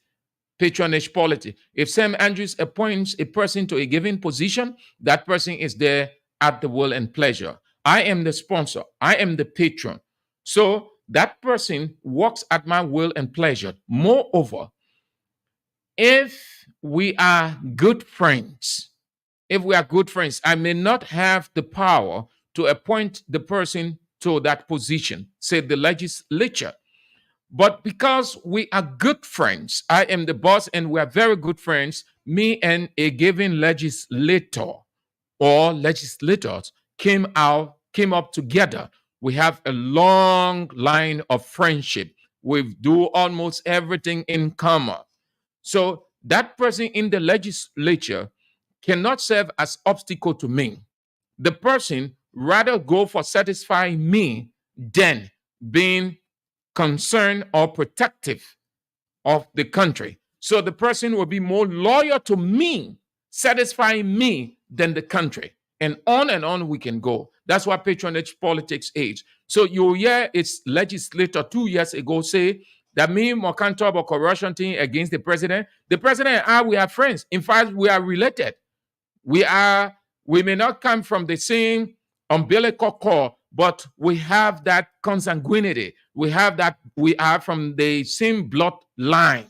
Patronage politics. If Sam Andrews appoints a person to a given position, that person is there at the will and pleasure. I am the sponsor. I am the patron. So that person works at my will and pleasure. Moreover, if we are good friends, I may not have the power to appoint the person to that position, say the legislature. But because we are good friends, I am the boss and we are very good friends, me and a given legislator or legislators came up together. We have a long line of friendship. We do almost everything in common. So that person in the legislature cannot serve as obstacle to me. The person rather go for satisfying me than being concerned or protective of the country. So the person will be more loyal to me, satisfying me than the country. And on we can go. That's what patronage politics is. So you hear its legislator 2 years ago say that me, Mokanto, about corruption thing against the president. The president and I, we are friends. In fact, we are related. We may not come from the same umbilical cord, but we have that consanguinity. We are from the same bloodline.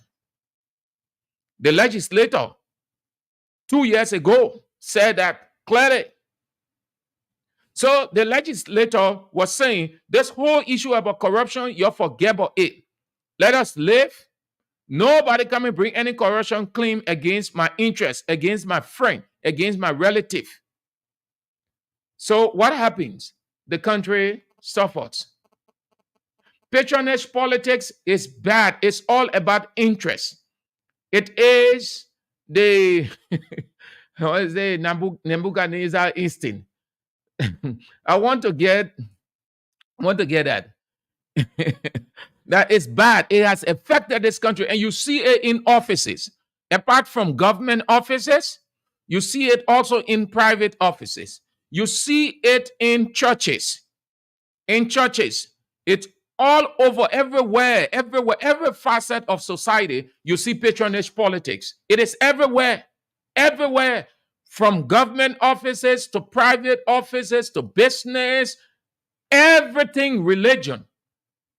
The legislator 2 years ago said that clearly. So the legislator was saying, this whole issue about corruption, you forget about it. Let us live. Nobody come and bring any corruption claim against my interest, against my friend, against my relative. So what happens? The country suffers. Patronage politics is bad. It's all about interest. It is the what is the Nebuchadnezzar instinct. I want to get that. That is bad. It has affected this country, and you see it in offices. Apart from government offices, you see it also in private offices. You see it in churches. In churches, it's all over, everywhere, every facet of society, you see patronage politics. It is everywhere, everywhere, from government offices to private offices to business, everything religion.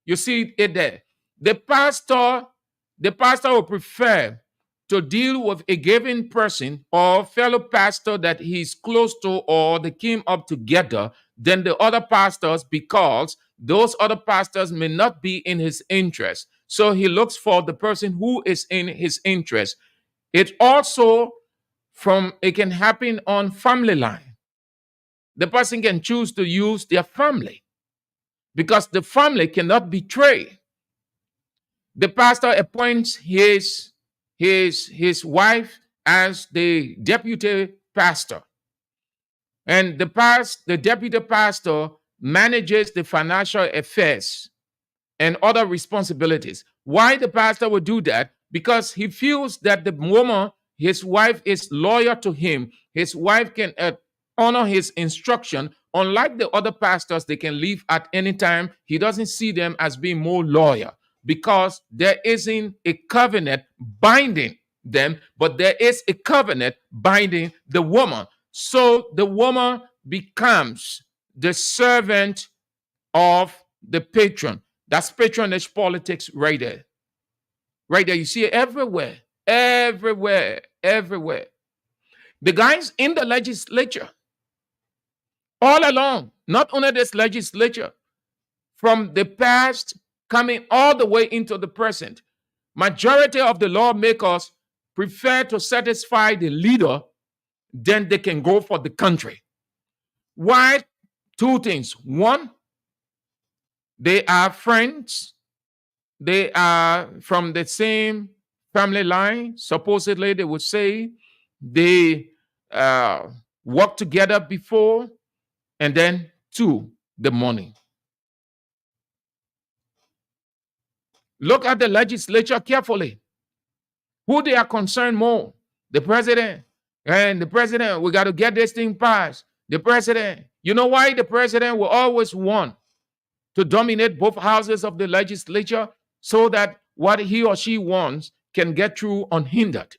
You see it there. The pastor will prefer to deal with a given person or fellow pastor that he's close to or they came up together than the other pastors, because those other pastors may not be in his interest. So he looks for the person who is in his interest. It also it can happen on family line. The person can choose to use their family because the family cannot betray. The pastor appoints his wife as the deputy pastor, and the deputy pastor manages the financial affairs and other responsibilities. Why the pastor would do that? Because he feels that the woman, his wife, is loyal to him. His wife can honor his instruction. Unlike the other pastors, they can leave at any time. He doesn't see them as being more loyal because there isn't a covenant binding them, but there is a covenant binding the woman. So the woman becomes the servant of the patron. That's patronage politics right there. Right there. You see it everywhere. Everywhere. Everywhere. The guys in the legislature, all along, not only this legislature, from the past coming all the way into the present, majority of the lawmakers prefer to satisfy the leader than they can go for the country. Why? Two things. One, they are friends. They are from the same family line. Supposedly, they would say they worked together before. And then two, the money. Look at the legislature carefully. Who they are concerned more? The president. And the president, we got to get this thing passed. The president. You know why the president will always want to dominate both houses of the legislature? So that what he or she wants can get through unhindered.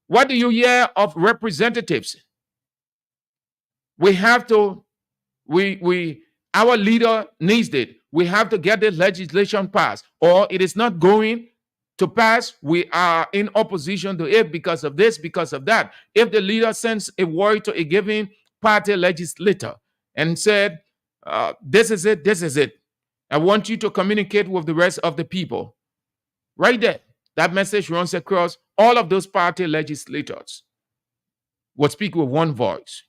What do you hear of representatives? We have to, our leader needs it. We have to get the legislation passed, or it is not going to pass. We are in opposition to it because of this, because of that. If the leader sends a word to a given party legislator and said, this is it. I want you to communicate with the rest of the people. Right there, that message runs across all of those party legislators. Will speak with one voice.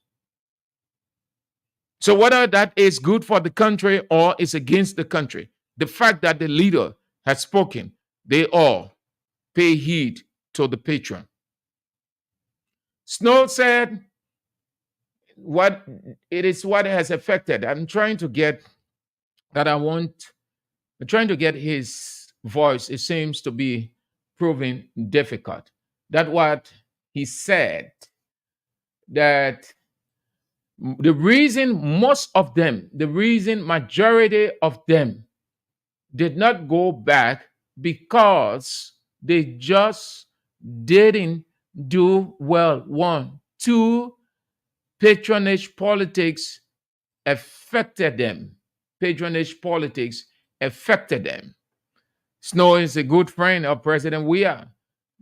So whether that is good for the country or is against the country, the fact that the leader has spoken, they all pay heed to the patron. Snow said, what has affected. I'm trying to get his voice. It seems to be proving difficult. That what he said, that the reason majority of them did not go back because they just didn't do well. One. Two, patronage politics affected them. Patronage politics affected them. Snow is a good friend of President Weah.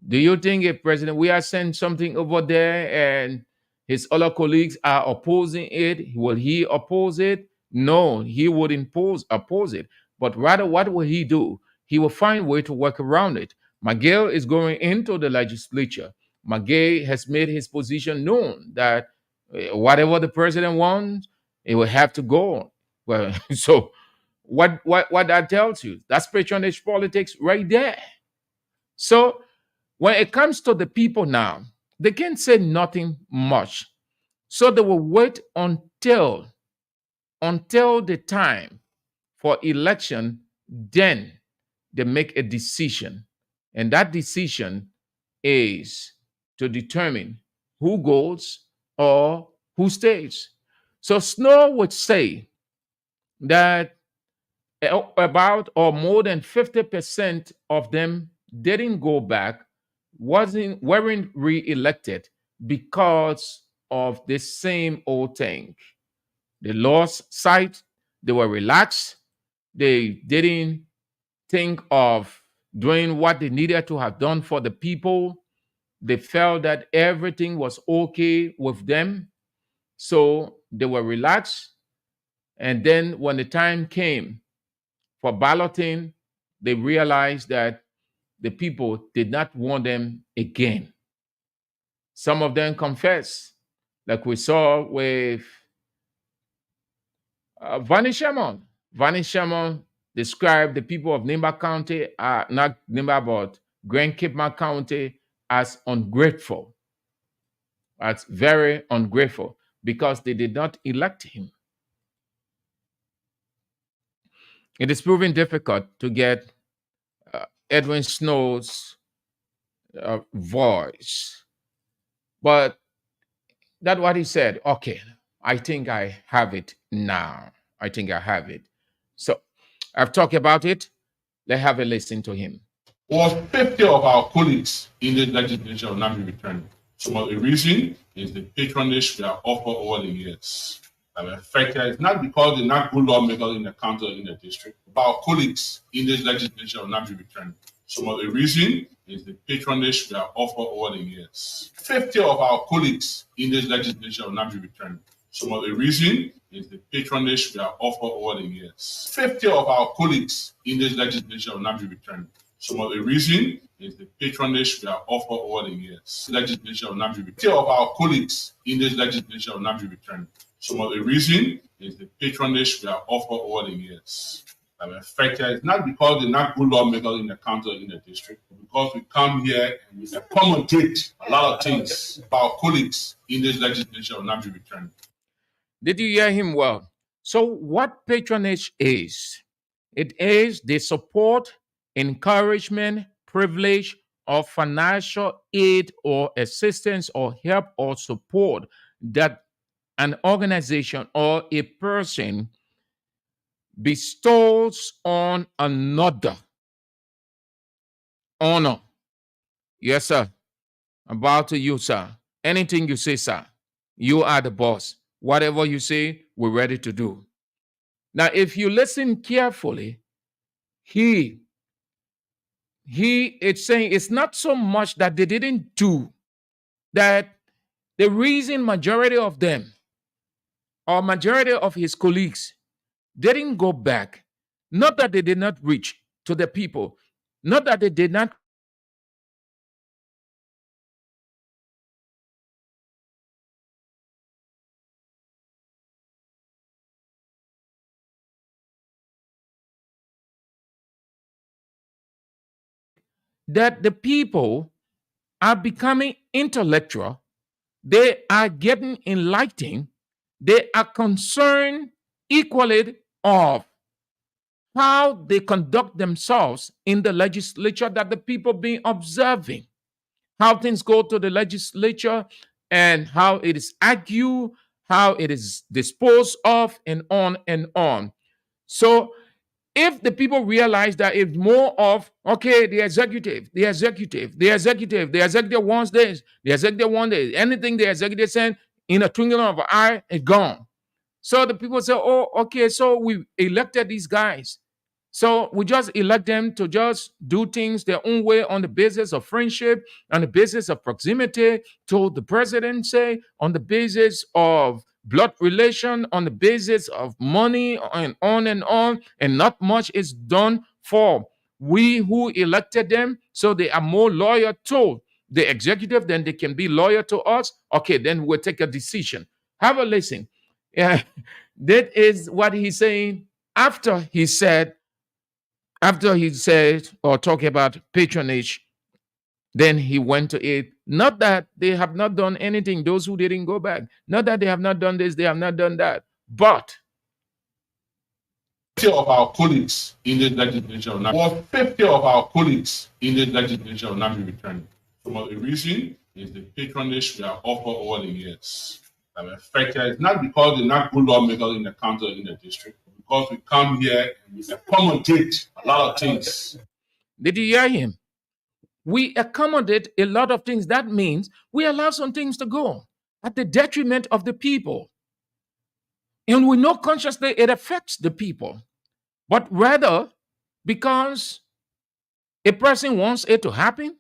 Do you think if President Weah sent something over there and his other colleagues are opposing it, will he oppose it? No, he would oppose it. But rather, what will he do? He will find a way to work around it. McGill is going into the legislature. McGill has made his position known that whatever the president wants, it will have to go. Well, so what that tells you, that's patronage politics right there. So when it comes to the people now, they can't say nothing much. So they will wait until the time for election, then they make a decision. And that decision is to determine who goes or who stays. So Snow would say that about or more than 50% of them didn't go back, weren't re-elected because of the same old thing. They lost sight, they were relaxed, they didn't think of doing what they needed to have done for the people. They felt that everything was okay with them, so they were relaxed. And then when the time came for balloting, they realized that the people did not want them again. Some of them confessed, like we saw with Vanny Sherman. Vanny Sherman described the people of Nimba County, not Nimba, but Grand Cape County, as ungrateful, as very ungrateful, because they did not elect him. It is proving difficult to get Edwin Snow's voice. But that's what he said. Okay, I think I have it now. I think I have it. So I've talked about it. Let's have a listen to him. Was 50 of our colleagues in the legislature will not be returned. Some of the reason is the patronage we have offered over the years. It's not because they're not good lawmakers in the county or in the district, but our colleagues in this legislature will not be returned. Some of the reason is the patronage we have offered over the years. 50 of our colleagues in this legislature will not be returned. Some of the reason is the patronage we have offered over the years. 50 of our colleagues in this legislature will not be returned. Some of the reason is the patronage we have offered over the years. Legislature will not be returned. 50 of our colleagues in this legislature will not be returned. Some of the reason is the patronage we have offered over the years. It's not because they're not good lawmakers in the county or in the district, but because we come here and we accommodate a lot of things. Our colleagues in this legislature will not be returned. Did you hear him well? So what patronage is? It is the support, encouragement, privilege, or financial aid or assistance or help or support that an organization or a person bestows on another. Honor. Yes, sir. About to you, sir. Anything you say, sir. You are the boss. Whatever you say, we're ready to do. Now, if you listen carefully, it's saying it's not so much that they didn't do, that the reason majority of them or majority of his colleagues didn't go back, not that they did not reach to the people, not that they did not that the people are becoming intellectual, they are getting enlightened, they are concerned equally of how they conduct themselves in the legislature that the people being observing, how things go to the legislature and how it is argued, how it is disposed of, and on and on. So if the people realize that it's more of, okay, the executive wants this, the executive wants this, anything the executive said in a twinkling of an eye is gone. So the people say, oh, okay, so we elected these guys. So we just elect them to just do things their own way on the basis of friendship, on the basis of proximity to the presidency, on the basis of blood relation, on the basis of money, and on, and not much is done for we who elected them, so they are more loyal to the executive than they can be loyal to us. Okay, then we'll take a decision. Have a listen. Yeah, that is what he's saying after he said or talking about patronage, then he went to it. Not that they have not done anything, those who didn't go back. Not that they have not done this, they have not done that. But 50 of our colleagues in this legislature will not, or 50 of our colleagues in this legislature will not be returned. Some of the reason is the patronage we have offered over the years. It's not because they're not good lawmakers in the county or in the district, because we come here and we accommodate a lot of things. Did you hear him? We accommodate a lot of things. That means we allow some things to go at the detriment of the people. And we know consciously it affects the people. But rather, because a person wants it to happen,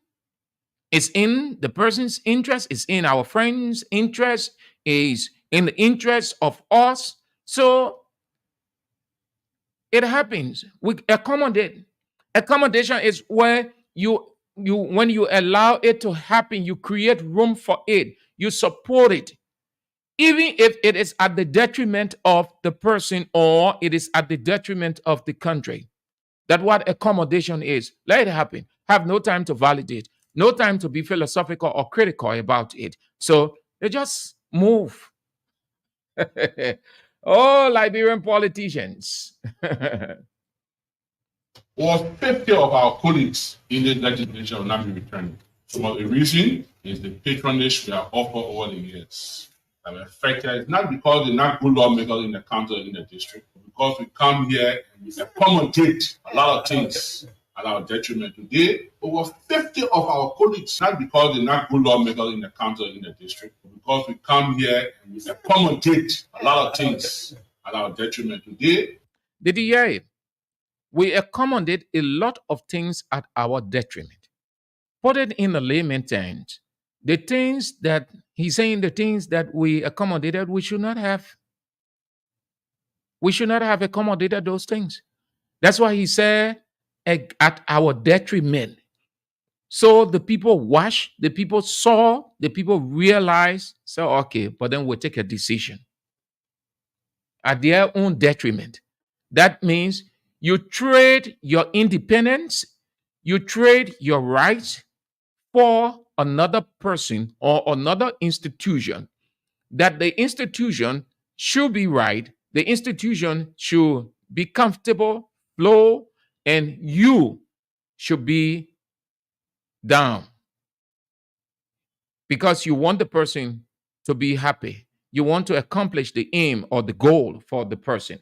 it's in the person's interest, it's in our friends' interest, is in the interest of us. So it happens. We accommodate. Accommodation is where you when you allow it to happen, you create room for it, you support it, even if it is at the detriment of the person or it is at the detriment of the country. That's what accommodation is. Let it happen. Have no time to validate, no time to be philosophical or critical about it. So they just move. Oh, Liberian politicians. Over 50 of our colleagues in the legislature will not be returning. Some of the reason is the patronage we have offered over the years. That were affected. It's not because they're not good lawmakers in the county or in the district, but because we come here and we accommodate a lot of things at our detriment. Today, over 50 of our colleagues, not because they're not good lawmakers in the county or in the district, but because we come here and we accommodate a lot of things at our detriment. Today, Did you hear it? We accommodate a lot of things at our detriment. Put it in the layman terms. The things that he's saying, the things that we accommodated, we should not have. We should not have accommodated those things. That's why he said at our detriment. So the people watched, the people saw, the people realized, so okay, but then we'll take a decision at their own detriment. That means you trade your independence, you trade your rights for another person or another institution, that the institution should be right, the institution should be comfortable, flow, and you should be down because you want the person to be happy. You want to accomplish the aim or the goal for the person.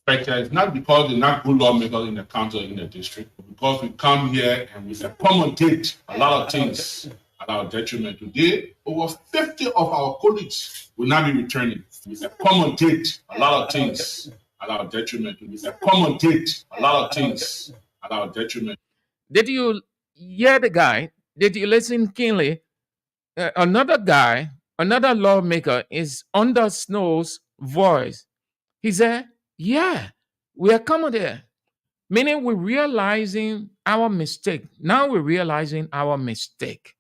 It's not because they're not good lawmakers in the county or in the district, but because we come here and we accommodate a lot of things at our detriment. Today, over 50 of our colleagues will not be returning. We accommodate a lot of things at our detriment. We accommodate a lot of things at our detriment. Did you hear the guy? Did you listen keenly? Another guy, another lawmaker is under Snow's voice. He said, yeah, we accommodate. Meaning we're realizing our mistake. Now we're realizing our mistake.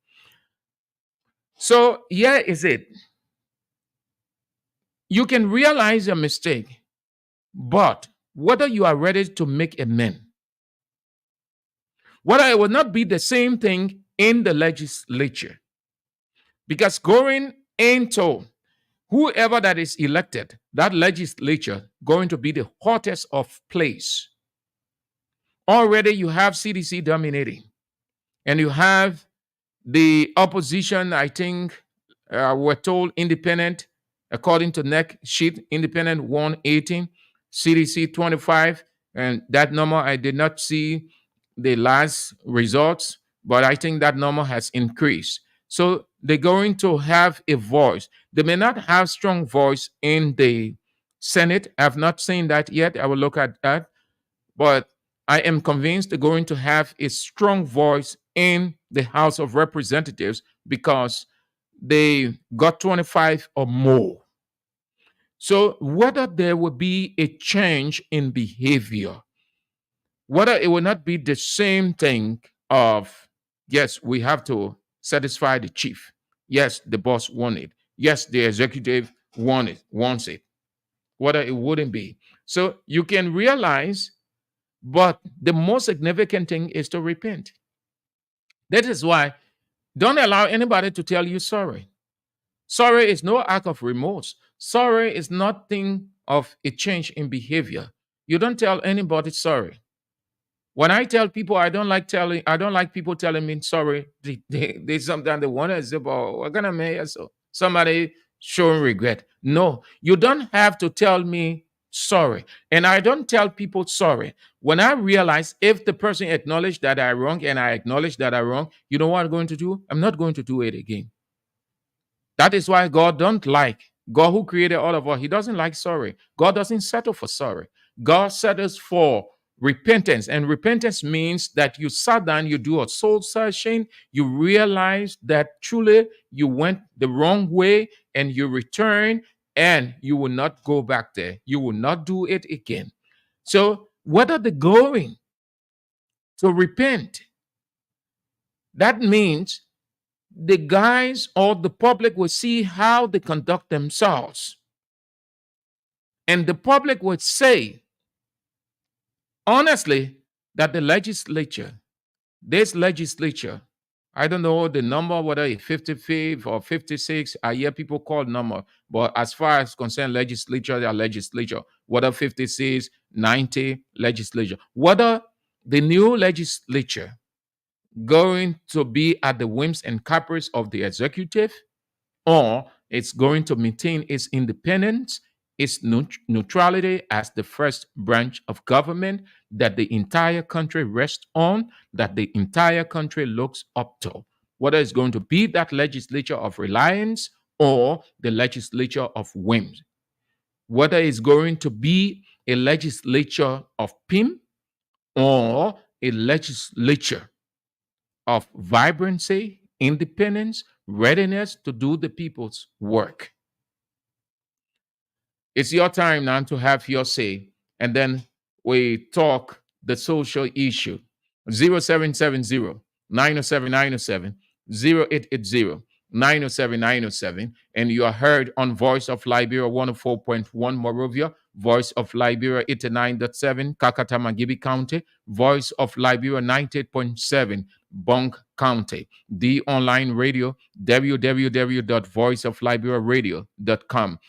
So here is it. You can realize your mistake, but whether you are ready to make amends, whether it will not be the same thing in the legislature. Because going into whoever that is elected, that legislature going to be the hottest of place. Already you have CDC dominating, and you have the opposition, I think, we're told independent, according to NEC sheet, independent 118, CDC 25, and that number I did not see the last results, but I think that number has increased. So they're going to have a voice. They may not have strong voice in the Senate. I've not seen that yet. I will look at that. But I am convinced they're going to have a strong voice in the House of Representatives because they got 25 or more. So whether there will be a change in behavior, whether it will not be the same thing of, yes, we have to satisfy the chief. Yes, the boss wants it. Yes, the executive wants it. Whether it wouldn't be. So you can realize, but the most significant thing is to repent. That is why don't allow anybody to tell you sorry. Sorry is no act of remorse. Sorry is nothing of a change in behavior. You don't tell anybody sorry. When I tell people I don't like people telling me sorry. They sometimes they want to say, "Oh, we're gonna make so somebody showing regret." No, you don't have to tell me sorry. And I don't tell people sorry. When I realize if the person acknowledged that I'm wrong and I acknowledge that I'm wrong, you know what I'm going to do? I'm not going to do it again. That is why God don't like, God who created all of us, he doesn't like sorry. God doesn't settle for sorry. God settles for repentance. And repentance means that you sat down, you do a soul searching, you realize that truly you went the wrong way and you return and you will not go back there. You will not do it again. So whether the going to repent, that means the guys or the public will see how they conduct themselves. And the public would say, honestly, that the legislature, this legislature, I don't know the number, whether it's 55 or 56. I hear people call number, but as far as concerned legislature, they are legislature. Whether 56, 90, legislature. Whether the new legislature going to be at the whims and caprice of the executive, or it's going to maintain its independence, its neutrality as the first branch of government that the entire country rests on, that the entire country looks up to. Whether it's going to be that legislature of reliance or the legislature of whims. Whether it's going to be a legislature of PIM or a legislature of vibrancy, independence, readiness to do the people's work. It's your time now to have your say, and then we talk the social issue. 0770 907 907 0880 907 907, and you are heard on Voice of Liberia 104.1 Morovia, Voice of Liberia 89.7 Kakata Magibi County, Voice of Liberia 98.7 Bonk County, the online radio www.voiceofliberiaradio.com.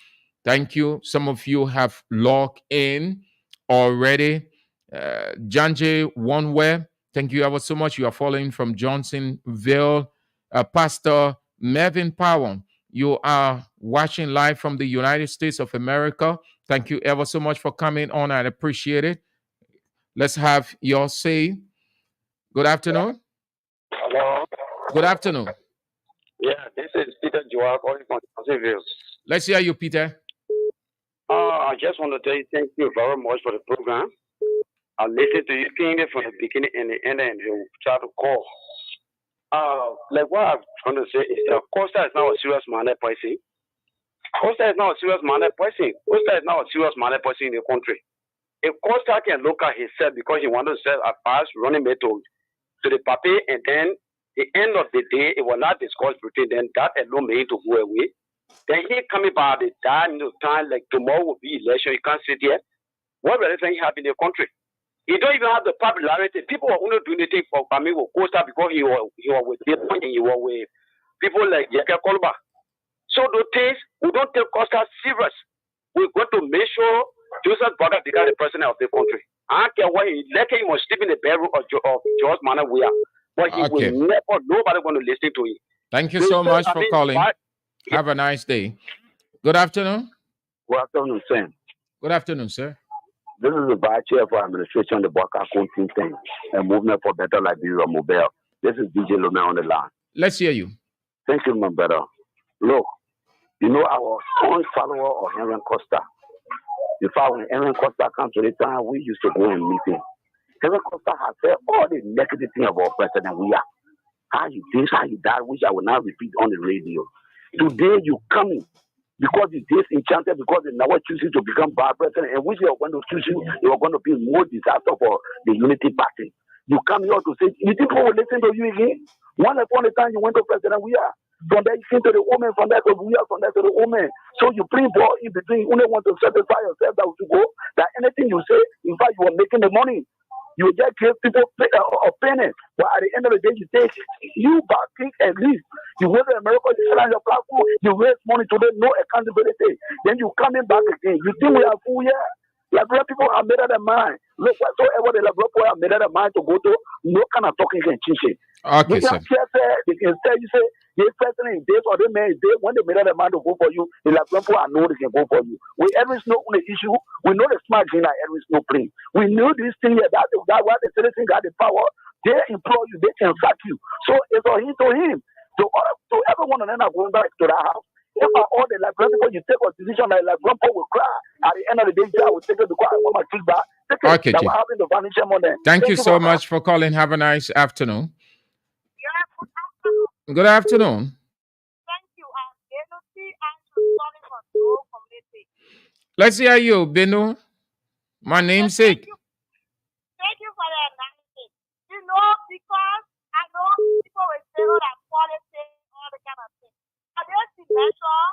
Thank you. Some of you have logged in already. Janje Oneware, thank you ever so much. You are following from Johnsonville. Pastor Mervyn Powell, you are watching live from the United States of America. Thank you ever so much for coming on. I appreciate it. Let's have your say. Good afternoon. Hello. Good afternoon. Yeah, this is Peter Joao calling from Johnsonville. Let's hear you, Peter. I just want to tell you thank you very much for the program. I listened to you from the beginning and the end, and you try to call. Like what I'm trying to say is that Costa is now a serious money person. Costa is now a serious money person. Costa is now a serious money person in the country. If Costa can look at himself because he wants to sell a fast running method to the party, and then the end of the day, it will not discuss between them, that alone made to go away. Then he coming by the time like tomorrow will be election. You can't sit here. What will he have in the country? He don't even have the popularity. People are only doing anything for me with Costa because he was with people and he was with people like Yaka Kolba. So those things, we don't take Costa serious. We're going to make sure Joseph Boga becomes the president of the country. I don't care what he let him was sleep in the bedroom of George Manawea. But he will never, nobody going to listen to him. Thank you so much for calling. Have a nice day. Good afternoon. Good afternoon, sir. Good afternoon, sir. This is the vice chair for administration of the Boka County thing and Movement for Better Liberia Mobile. This is DJ Lome on the line. Let's hear you. Thank you, my brother. Look, you know, I was strong follower of Henry Costa. In fact, when Henry Costa comes to the time, we used to go and meet him. Henry Costa has said all the negative things about President we are. How you this, how you that, which I will not repeat on the radio. Today you coming because you disenchanted because they never choose you to become bad president, and which you are going to choose you are going to be more disaster for the Unity Party. You come here to say, you think people will listen to you again? One upon a time you went to President we are. From there you came to the woman, from there to we are, from there to the woman. So you bring ball in between, you only want to satisfy yourself that you go, that anything you say, in fact you are making the money. You just give people a penny, but at the end of the day, you say, you back at least. You went to America, you sell on your platform, you raise money today, no accountability. Then you coming back again. You think we are fool here? Liberia people have made up their mind. Look, whatsoever the Liberia people have made up their mind to go to, no kind of talking can change it. Okay, sir. They can say, you say, This person is this or the man is this. When they made a man to go for you, the Grandpa I know they can go for you. We every snow on the issue. We know the smart green like every snow plane. We know this thing here that why the citizen got the power. They employ you, they can sack you. So it's all to him. So everyone and then are going back to the house. If all the like people you take a decision like Grandpa will cry. At the end of the day, I will take it to I want my kids back. Okay, Chief. Thank you so much for calling. Have a nice afternoon. Good afternoon. Thank you. Let's hear you, Benu. My namesake. Thank you for the analysis. You know, because I know people will say that politics, all the kind of things. But there's the measure,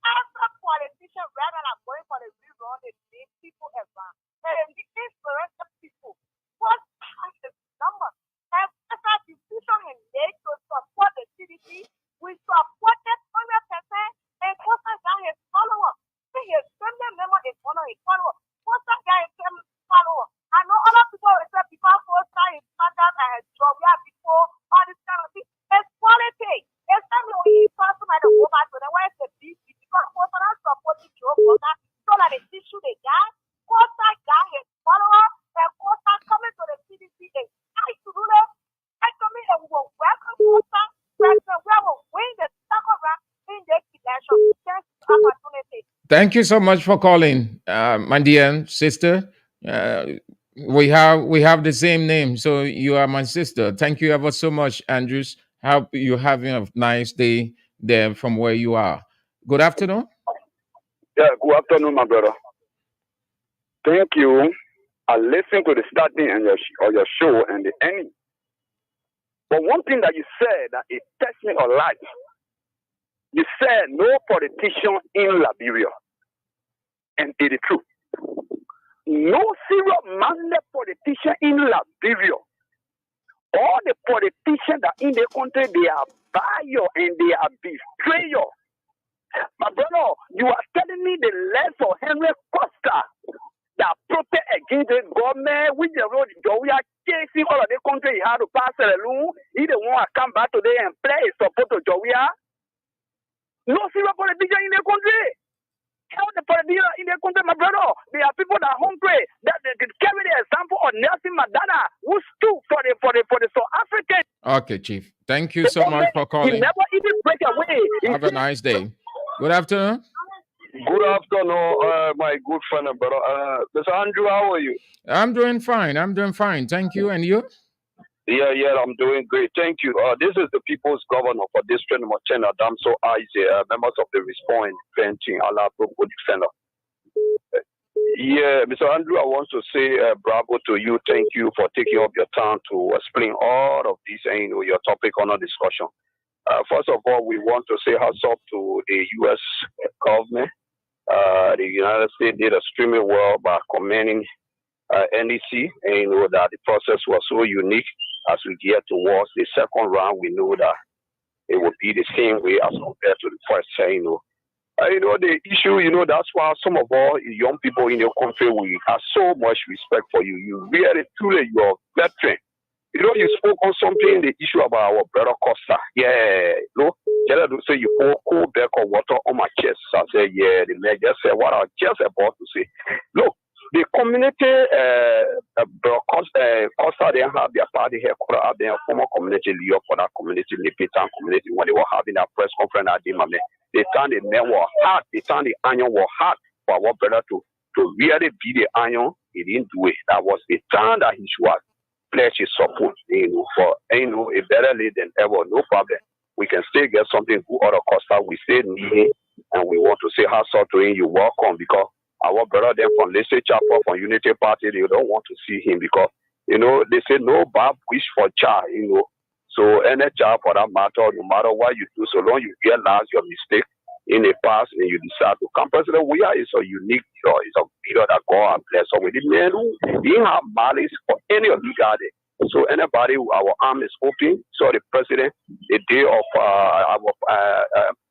after politicians, rather than going for the rerun, they leave people around. And the influential people, what is the number? And as a decision in made to support the CDC, we supported 100%, and Costa got his follower. His family member is one of his followers. Costa got his family follower. I know other people will say because Costa is standard and his job, yeah, before all this kind of thing. It's politics. It's time when you talk to my go back to the where it's the big because Costa not supporting Joe Costa, so that the issue they got, Costa got his follower, and Costa coming to the CDC and I to do that. I come in and we will welcome Costa, President, we will win the second round in the election. Thanks for the opportunity. Thank you so much for calling, my dear sister. We have the same name, so you are my sister. Thank you ever so much, Andrews. Hope you're having a nice day there from where you are. Good afternoon. Yeah, good afternoon, my brother. Thank you. I listened to the starting and your show and the ending. But one thing that you said that it touched me a lot. You said no politician in Liberia. And it is true. No serious-minded politician in Liberia. All the politicians that in the country, they are buyer and they are betrayer. My brother, you are telling me the less of Henry Costa that protest against the government, which the road we are chasing all of the country, he had to pass the law. He the one come back today and play support to Jowia. No serious politician in the country. How the politicians in the country, my brother, there are people that are hungry. That they carry the example of Nelson Mandela, who stood for the South African. Okay, Chief. Thank you so much for calling. He never even break away. Have a nice day. Good afternoon. Good afternoon, my good friend and brother. Mr. Andrew, how are you? I'm doing fine. Thank you. And you? Yeah, I'm doing great. Thank you. This is the People's Governor for District Number 10, Adamso Isaac, members of the Respond Venting, Allah Good Defender. Yeah, Mr. Andrew, I want to say bravo to you. Thank you for taking up your time to explain all of this and your topic on our discussion. First of all, we want to say hats off to the U.S. government. The United States did extremely well by commending NDC, and that the process was so unique. As we get towards the second round, we know that it will be the same way as compared to the first. The issue, that's why some of our young people in your country, we have so much respect for you. You really, truly, you're a veteran. You spoke on something, the issue about our brother Costa. Yeah, Jella do say you pour cold back of water on my chest. So I said, yeah, the man just said what I was just about to say. Look, the community, Costa, they have their party here, their former community leader for that community, the Pitan community, when they were having that press conference at Dimame. They found the men were hard, they found the iron were hard for our brother to really be the iron. He didn't do it. That was the time that he should pledge his support, for a better late than ever, no problem. We can still get something good out of Costa. We still need him, and we want to say how's up to him. You welcome, because our brother them from Lacey Chapel, from Unity Party, they don't want to see him because, they say no bad wish for child, So any child for that matter, no matter what you do, so long you realize your mistake in the past and you decide to come. President we are is a unique leader, is a leader that God has blessed. So we didn't have malice for any of you guys. So anybody, our arm is open. So the president, the day of our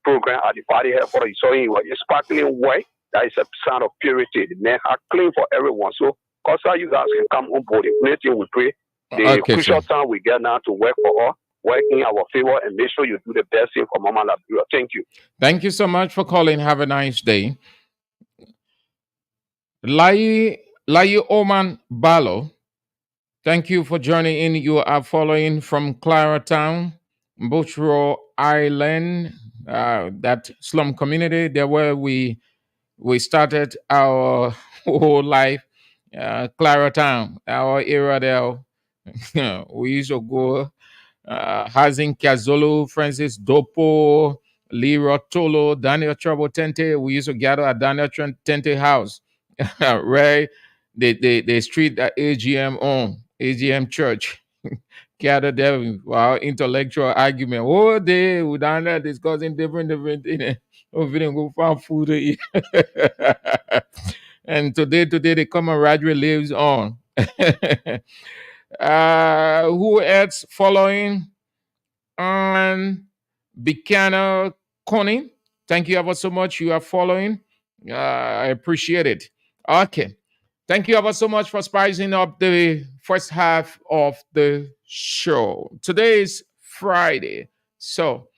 program at the party headquarters, you saw him was a sparkling white. That is a sign of purity. The men are clean for everyone. So, Costa, you guys can come on board. The great thing we pray. The crucial time we get now to work for all. work in our favor, and make sure you do the best thing for Mama Liberia. Thank you. Thank you so much for calling. Have a nice day. Lai Oman Balo, thank you for joining in. You are following from Claratown, Bushro Island, that slum community. There where we started our whole life. Claratown, our area there. We used to go Hazin Kazolo, Francis Dopo, Leroy Tolo, Daniel Trouble Tente. We used to gather at Daniel Tente house, right? The street that AGM on, AGM Church. Gather there our intellectual argument. Oh, they we down there discussing different things. Oh, we didn't go find food to eat. And today the camaraderie lives on. Who else following? And Buchanan Connie, thank you ever so much. You are following. I appreciate it. Okay. Thank you ever so much for spicing up the first half of the show. Today is Friday. So,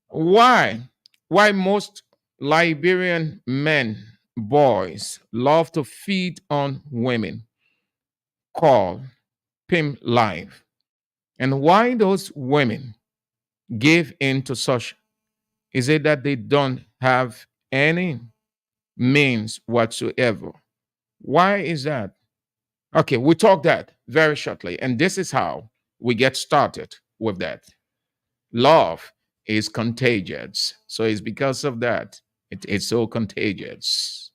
why most Liberian men, boys, love to feed on women? Call Pimp Life. And why those women give in to such? Is it that they don't have any means whatsoever? Why is that? Okay, we'll talk that very shortly. And this is how we get started with that. Love is contagious. So it's because of that. It's so contagious.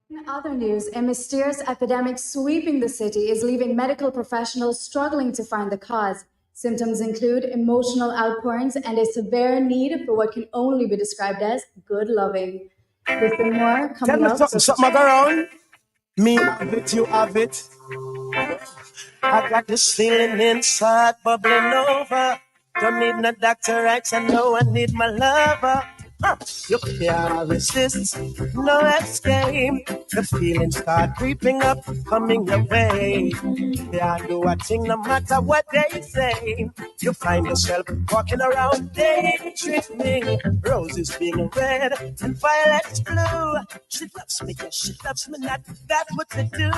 In other news, a mysterious epidemic sweeping the city is leaving medical professionals struggling to find the cause. Symptoms include emotional outpourings and a severe need for what can only be described as good loving. This and more coming up. Tell me something around. Me have it, you have it. I got this feeling inside bubbling over. Don't need no doctor, right? I know I need my lover. You can't resist, no escape. The feelings start creeping up, coming your way. Can't do a thing no matter what they say. You find yourself walking around daydreaming. Roses being red and violets blue. She loves me, yes, she loves me not. That's what to do.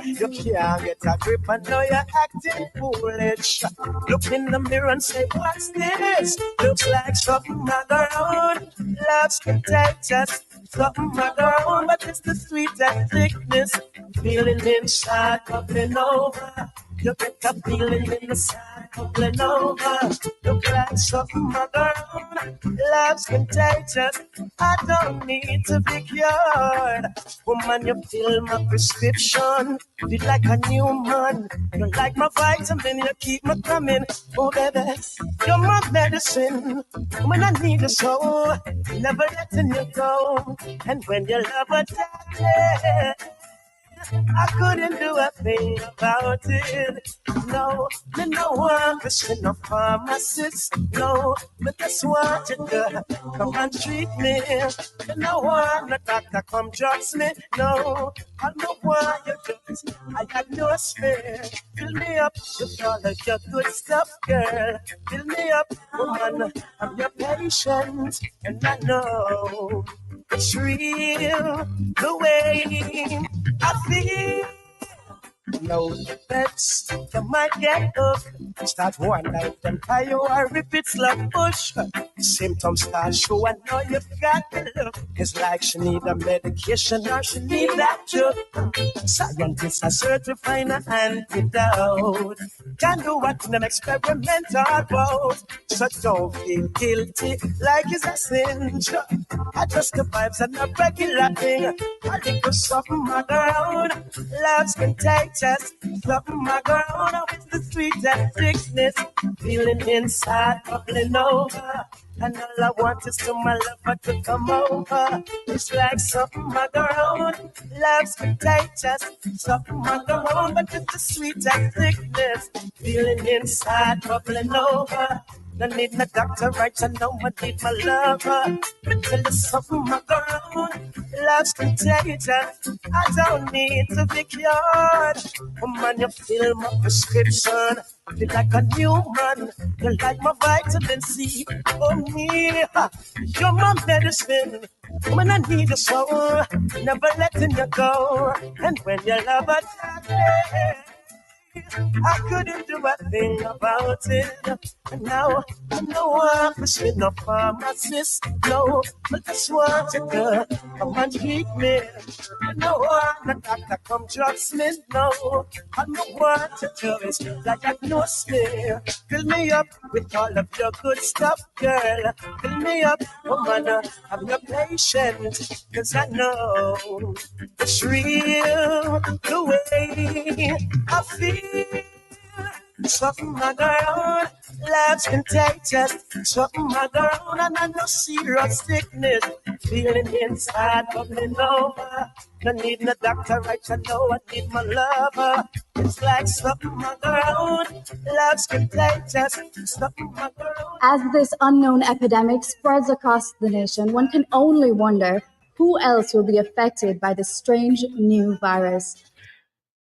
You can't get a grip, I know you're acting foolish. Look in the mirror and say, what's this? Looks like something I got on. Love's contagious, something I got on, but it's the sweetest sickness. Feeling inside, bubbling over. You get a feeling inside, bubbling over. Look like something I got on. Love's contagious, I don't need to be cured. Woman, you fill my prescription. Feel like a new man. You like my vitamin, you keep me coming. Oh, baby, you're my medicine. When I need you so, never letting you go. And when you love a darling, I couldn't do a thing about it. No, me no want to see no pharmacist. No, me just want you to come and treat me. Me no want no doctor come drugs me. No, I don't want you to. I got no spare. Fill me up with all of your good stuff, girl. Fill me up, woman. I'm your patient, and I know it's real the way I feel. No bets, you might get hooked. Start one night, then tie you or rip it like push. Symptoms start show, I know you've got to look. It's like she need a medication or she need that drug. Scientists are certifying an antidote. Can do what them experimental about. So don't feel guilty like it's a sin. I just the vibes and a regular thing. I think of something around. Love's contagious. Something around with the sweetest sickness. Feeling inside, bubbling over. And all I want is to my lover to come over. It's like something around. Love's contagious. Something around, but it's the sweetest sickness. Feeling inside, bubbling over. I need my doctor right now, I need my lover. Tell us something, my girl. Love's contagious. I don't need to be cured. Woman, you fill my prescription. I feel like a new man. You're like my vitamin C. Oh, me. You're my medicine. Woman, I need you so. Never letting you go. And when your lover dies, I couldn't do a thing about it. And now I know I'm pushing no pharmacist. No, but that's what you do. Come and treat me. No, I'm not doctor, come trust me. No, I know what to do is diagnose me. Fill me up with all of your good stuff, girl. Fill me up, woman, I'm your patient. Cause I know it's real the way I feel. Something my girl, love's contagious. Something my girl, and I know serious sickness. Feeling inside, bubbling over. I need no doctor, right? I know I need my lover. It's like something my girl, love's contagious. Something my girl. As this unknown epidemic spreads across the nation, one can only wonder who else will be affected by this strange new virus.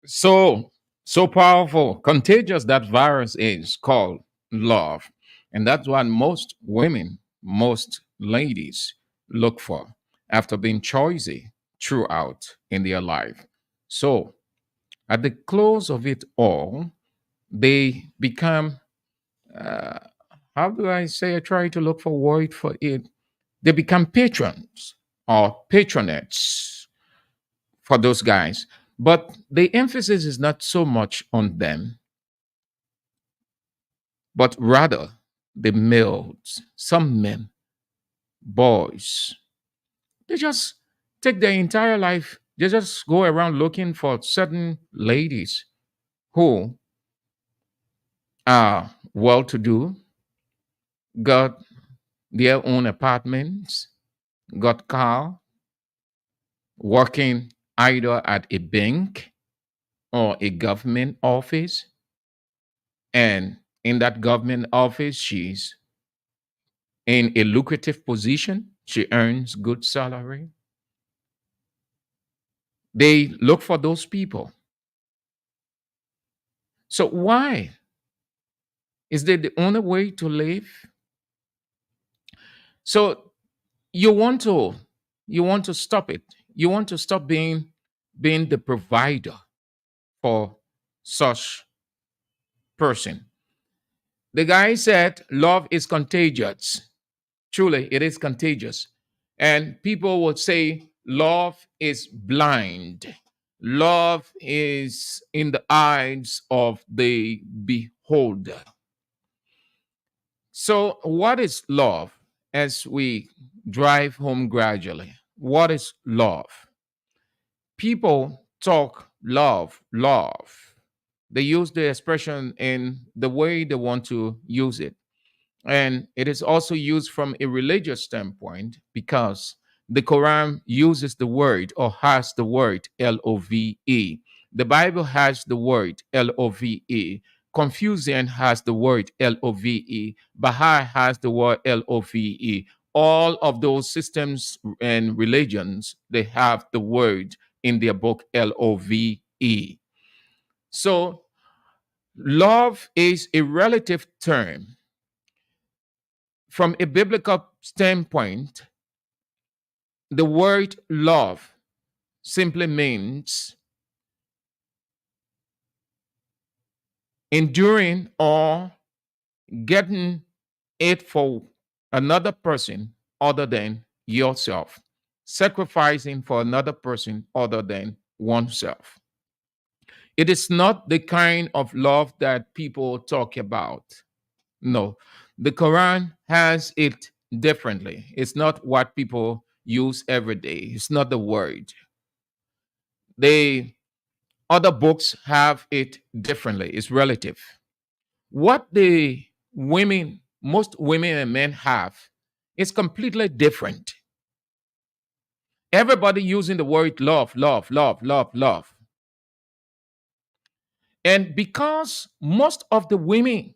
So powerful, contagious that virus is called love. And that's what most women, most ladies look for after being choosy throughout in their life. So at the close of it all, they become, uh, how do I say, I try to look for a word for it. They become patrons or patronettes for those guys. But the emphasis is not so much on them, but rather the males, some men, boys. They just take their entire life, they just go around looking for certain ladies who are well to do, got their own apartments, got car, working either at a bank or a government office. And in that government office, she's in a lucrative position. She earns good salary. They look for those people. So why is that the only way to live? So you want to you want to stop it. You want to stop being the provider for such person. The guy said love is contagious. Truly, it is contagious. And people would say love is blind. Love is in the eyes of the beholder. So, what is love as we drive home gradually? What is love? People talk love, love. They use the expression in the way they want to use it. And it is also used from a religious standpoint because the Quran uses the word or has the word love. The Bible has the word love. Confucian has the word love. Baha'i has the word love. All of those systems and religions, they have the word in their book love. So love is a relative term. From a biblical standpoint, the word love simply means enduring or getting it for another person other than yourself, sacrificing for another person other than oneself. It is not the kind of love that people talk about. No, the Quran has it differently. It's not what people use every day. It's not the word. The other books have it differently. It's relative. What the women, most women and men have is completely different. Everybody using the word love, love, love, love, love. And because most of the women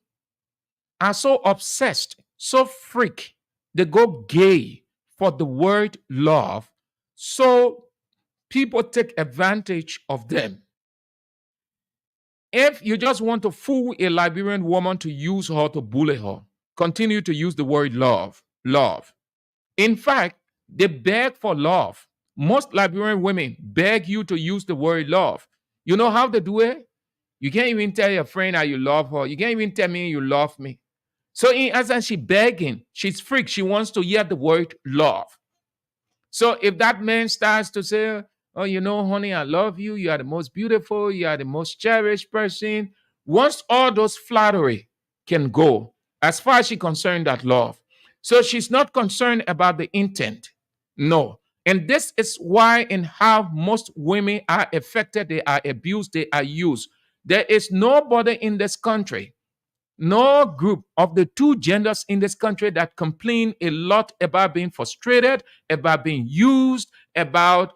are so obsessed, so freak, they go gay for the word love. So people take advantage of them. If you just want to fool a Liberian woman to use her to bully her, continue to use the word love. Love. In fact, they beg for love. Most Liberian women beg you to use the word love. You know how they do it? You can't even tell your friend how you love her. You can't even tell me you love me. So in essence, she's begging. She's freaked. She wants to hear the word love. So if that man starts to say, oh, you know, honey, I love you. You are the most beautiful. You are the most cherished person. Once all those flattery can go, as far as she's concerned, that love. So she's not concerned about the intent. No. And this is why and how most women are affected. They are abused. They are used. There is nobody in this country, no group of the two genders in this country that complain a lot about being frustrated, about being used, about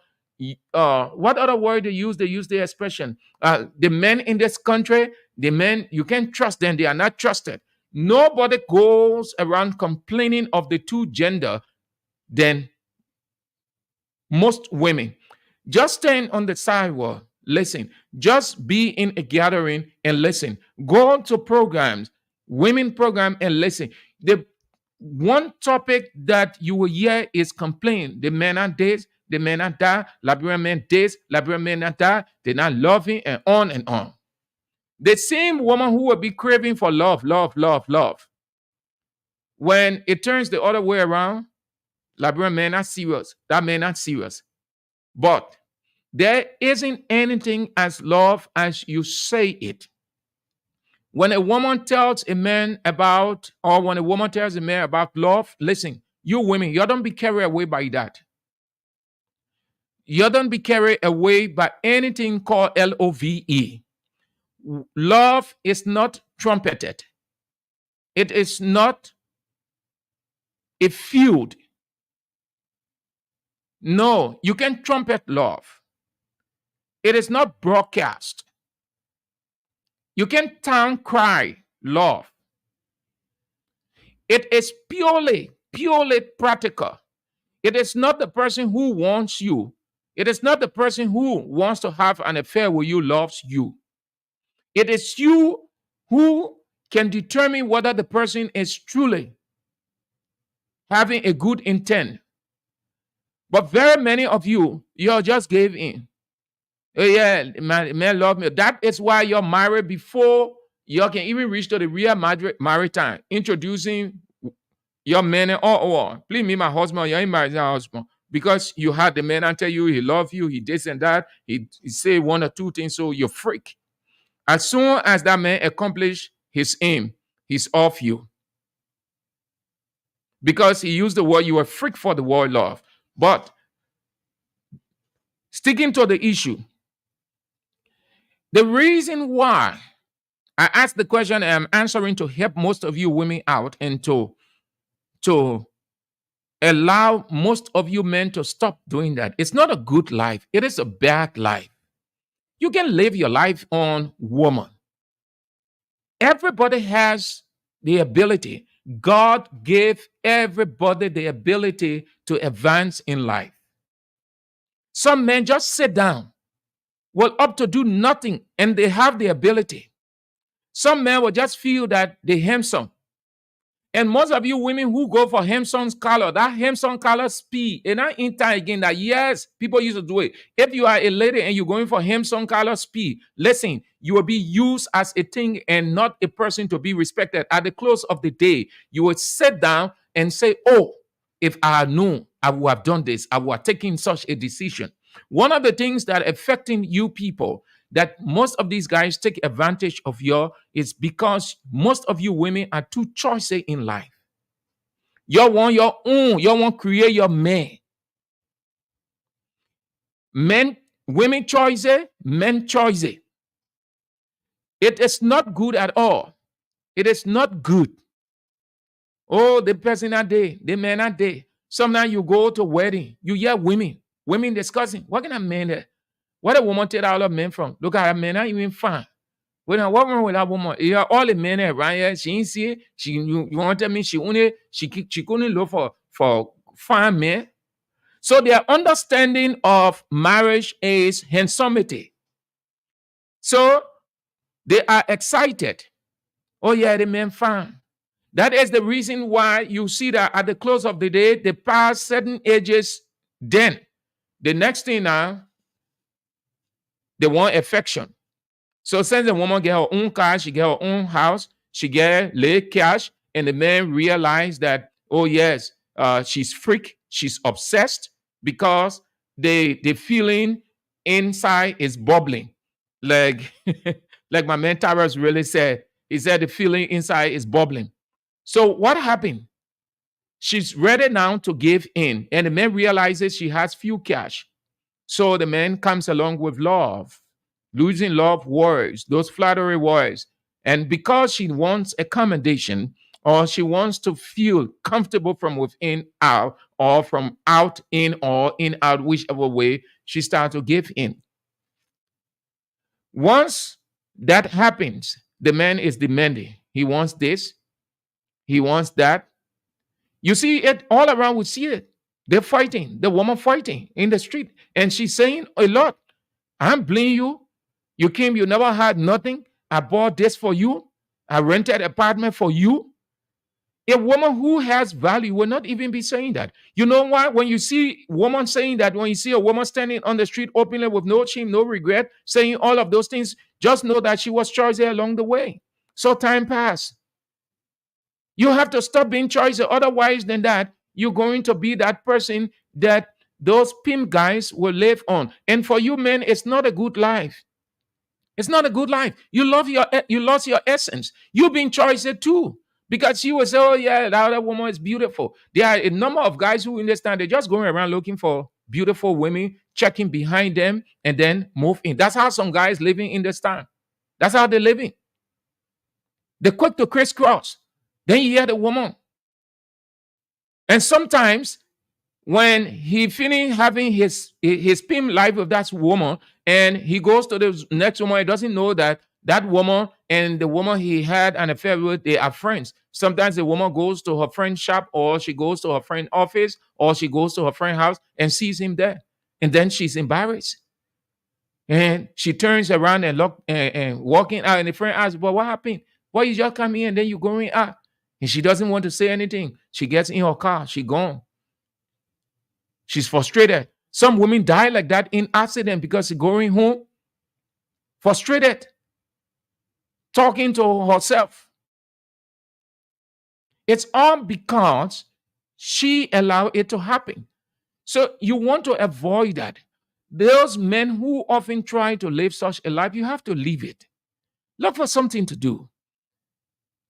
what other word they use? They use the expression. The men in this country, the men, you can't trust them. They are not trusted. Nobody goes around complaining of the two gender than most women. Just stand on the sidewalk, listen. Just be in a gathering and listen. Go to programs, women program, and listen. The one topic that you will hear is complain. The men are this, the men are that, Liberian men this, Liberian men are that. They're not loving, and on and on. The same woman who will be craving for love, love, love, love. When it turns the other way around, Liberian men are serious. That men are serious. But there isn't anything as love as you say it. When a woman tells a man about, or when a woman tells a man about love, listen, you women, you don't be carried away by that. You don't be carried away by anything called LOVE. Love is not trumpeted. It is not a feud. No, you can trumpet love. It is not broadcast. You can town cry love. It is purely practical. It is not the person who wants you. It is not the person who wants to have an affair with you loves you. It is you who can determine whether the person is truly having a good intent. But very many of you just gave in. Oh, yeah, man love me. That is why you're married before you can even reach to the real maritime. Introducing your man, please me, my husband, you ain't married my husband. Because you had the man and tell you he love you, he this and that, he say one or two things, so you're freak. As soon as that man accomplish his aim, he's off you. Because he used the word, you were freak for the word love. But sticking to the issue, the reason why I asked the question I'm answering to help most of you women out and to allow most of you men to stop doing that. It's not a good life. It is a bad life. You can live your life on woman. Everybody has the ability. God gave everybody the ability to advance in life. Some men just sit down, will up to do nothing, and they have the ability. Some men will just feel that they're handsome. And most of you women who go for handsome color, that handsome color speed, and I in time again that yes, people used to do it. If you are a lady and you're going for handsome color speed, listen, you will be used as a thing and not a person to be respected. At the close of the day, you will sit down and say, oh, if I knew, I would have done this. I would have taken such a decision. One of the things that affecting you people that most of these guys take advantage of you is because most of you women are too choosy in life. You want your own. You want to create your man. Men, women choosy, men choosy. It is not good at all. It is not good. Oh, the person are there. The men are there. Sometimes you go to a wedding. You hear women discussing. What kind of men there? What a woman take all of men from? Look at her men are even fine. Well, what wrong with that woman? Yeah, all the men around here, she ain't see it. You wanted me, she couldn't look for fine men. So their understanding of marriage is handsomity. So they are excited. Oh yeah, the men fine. That is the reason why you see that at the close of the day, they pass certain ages. Then the next thing now, they want affection. So since the woman get her own car, she get her own house, she get lay cash, and the man realize that, oh yes, she's freak, she's obsessed because the feeling inside is bubbling. Like like my man Tyrus really said, he said the feeling inside is bubbling. So what happened? She's ready now to give in, and the man realizes she has few cash. So the man comes along with love, losing love words, those flattery words. And because she wants accommodation or she wants to feel comfortable from within out or from out in or in out, whichever way, she starts to give in. Once that happens, the man is demanding. He wants this, he wants that. You see it all around, we see it. They're fighting, the woman fighting in the street, and she's saying a lot. I'm blaming you. You came, you never had nothing. I bought this for you. I rented an apartment for you. A woman who has value will not even be saying that. You know why? When you see a woman saying that, when you see a woman standing on the street openly with no shame, no regret, saying all of those things, just know that she was choicy along the way. So time passed. You have to stop being choicy. Otherwise than that, you're going to be that person that those pimp guys will live on. And for you men, it's not a good life. It's not a good life. You lost your essence. You've been choicy too. Because you will say, oh yeah, the other woman is beautiful. There are a number of guys who understand they're just going around looking for beautiful women, checking behind them, and then move in. That's how some guys living in this time. That's how they're living. They're quick to crisscross. Then you hear the woman. And sometimes when he finish having his pimp life with that woman and he goes to the next woman, he doesn't know that that woman and the woman he had an affair with, they are friends. Sometimes the woman goes to her friend's shop or she goes to her friend's office or she goes to her friend's house and sees him there. And then she's embarrassed. And she turns around and look and walking out, and the friend asks, well, what happened? Why you just come here and then you're going out? And she doesn't want to say anything. She gets in her car. She gone. She's frustrated. Some women die like that in accident because they're going home frustrated, talking to herself. It's all because she allowed it to happen. So you want to avoid that. Those men who often try to live such a life, you have to leave it. Look for something to do.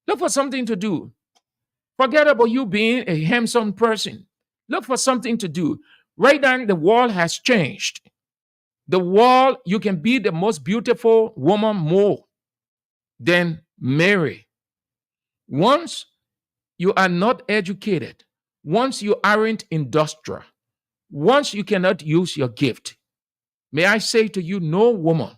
Look for something to do. Forget about you being a handsome person. Look for something to do. Right now, the world has changed. The world, you can be the most beautiful woman more than Mary. Once you are not educated, once you aren't industrial, once you cannot use your gift, may I say to you, no woman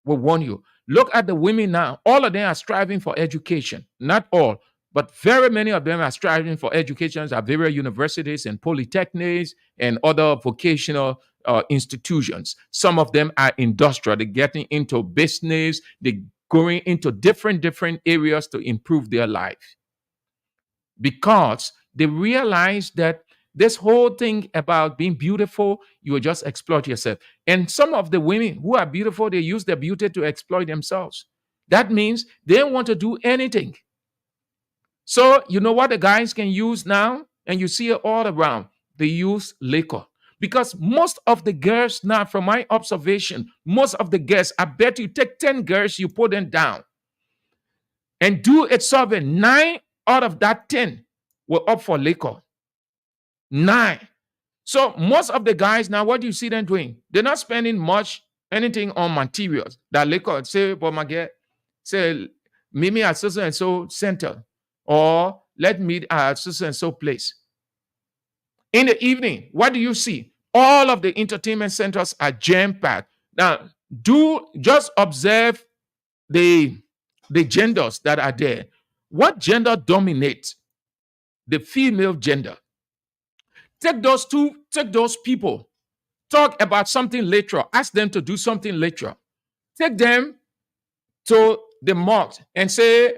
will warn you. Look at the women now. All of them are striving for education. Not all, but very many of them are striving for education at various universities and polytechnics and other vocational institutions. Some of them are industrial. They're getting into business. They're going into different areas to improve their life because they realize that this whole thing about being beautiful, you will just exploit yourself. And some of the women who are beautiful, they use their beauty to exploit themselves. That means they don't want to do anything. So you know what the guys can use now? And you see it all around. They use liquor. Because most of the girls now, from my observation, most of the girls, I bet you take 10 girls, you put them down and do a survey. 9 out of that 10 were up for liquor. 9. So most of the guys now, what do you see them doing? They're not spending much anything on materials. That liquor, say, but my girl, say, meet me at so and so center, or let meet at so and so place. In the evening, what do you see? All of the entertainment centers are jam-packed. Now, do just observe the genders that are there. What gender dominates? The female gender. Take those people, talk about something literal, ask them to do something literal. Take them to the mosque and say,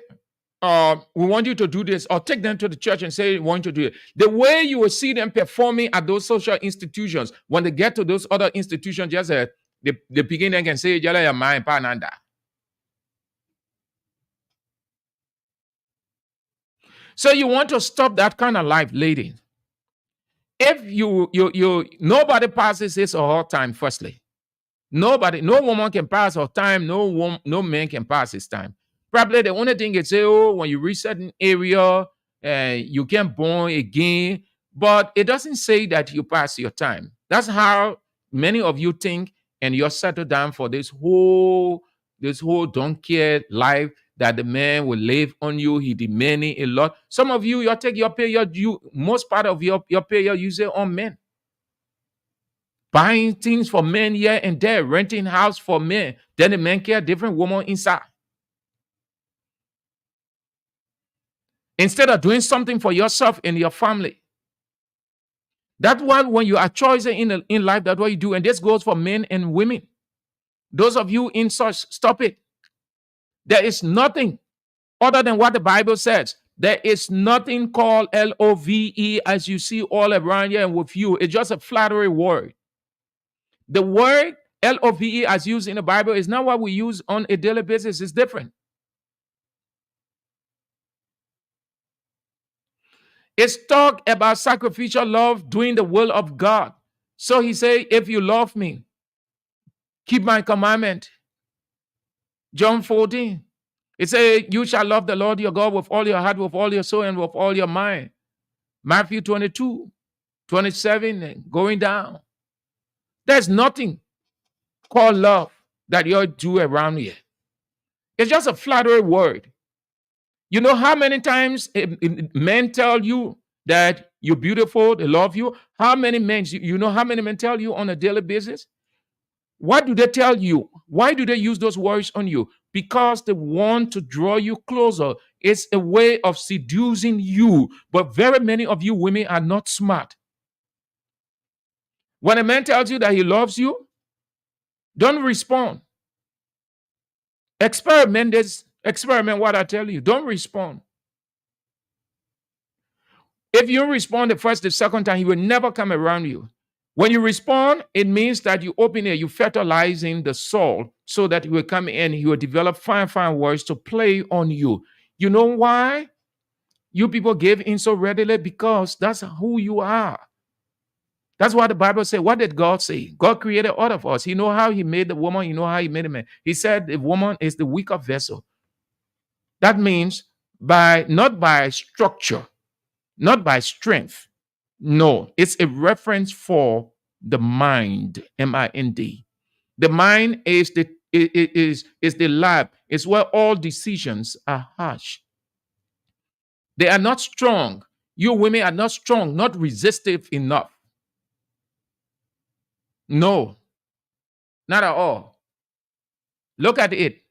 we want you to do this, or take them to the church and say, we want you to do it. The way you will see them performing at those social institutions, when they get to those other institutions, just the beginning can say, Jala ya mai pananda. So you want to stop that kind of life, ladies. If you nobody passes his or her time, firstly. Nobody, no woman can pass her time, no man can pass his time. Probably the only thing is say, oh, when you reach certain area, you can born again, but it doesn't say that you pass your time. That's how many of you think, and you're settled down for this whole don't care life that the man will live on you. He demanding a lot. Some of you, you take your period, most part of your period use it on men. Buying things for men here and there, renting house for men. Then the men care different woman inside. Instead of doing something for yourself and your family. That's why when you are choosing in life, that's what you do. And this goes for men and women. Those of you in such, stop it. There is nothing other than what the Bible says. There is nothing called LOVE as you see all around here and with you. It's just a flattery word. The word LOVE as used in the Bible is not what we use on a daily basis. It's different. It's talk about sacrificial love, doing the will of God. So he said, if you love me, keep my commandment. John 14. It says, you shall love the Lord your God with all your heart, with all your soul, and with all your mind. Matthew 22, 27, and going down. There's nothing called love that you do around here. It's just a flattery word. You know how many times men tell you that you're beautiful, they love you? How many men, you know how many men tell you on a daily basis? What do they tell you? Why do they use those words on you? Because they want to draw you closer. It's a way of seducing you. But very many of you women are not smart. When a man tells you that he loves you, don't respond. Experiment what I tell you. Don't respond. If you respond the first, the second time, he will never come around you. When you respond, it means that you open it, you fertilizing the soul so that he will come in, he will develop fine words to play on you. You know why you people give in so readily? Because that's who you are. That's what the Bible says. What did God say? God created all of us. He know how he made the woman. He know how he made the man. He said the woman is the weaker vessel. That means not by structure, not by strength. No, it's a reference for the mind, M-I-N-D. The mind is the lab. It's where all decisions are harsh. They are not strong. You women are not strong, not resistive enough. No, not at all. Look at it.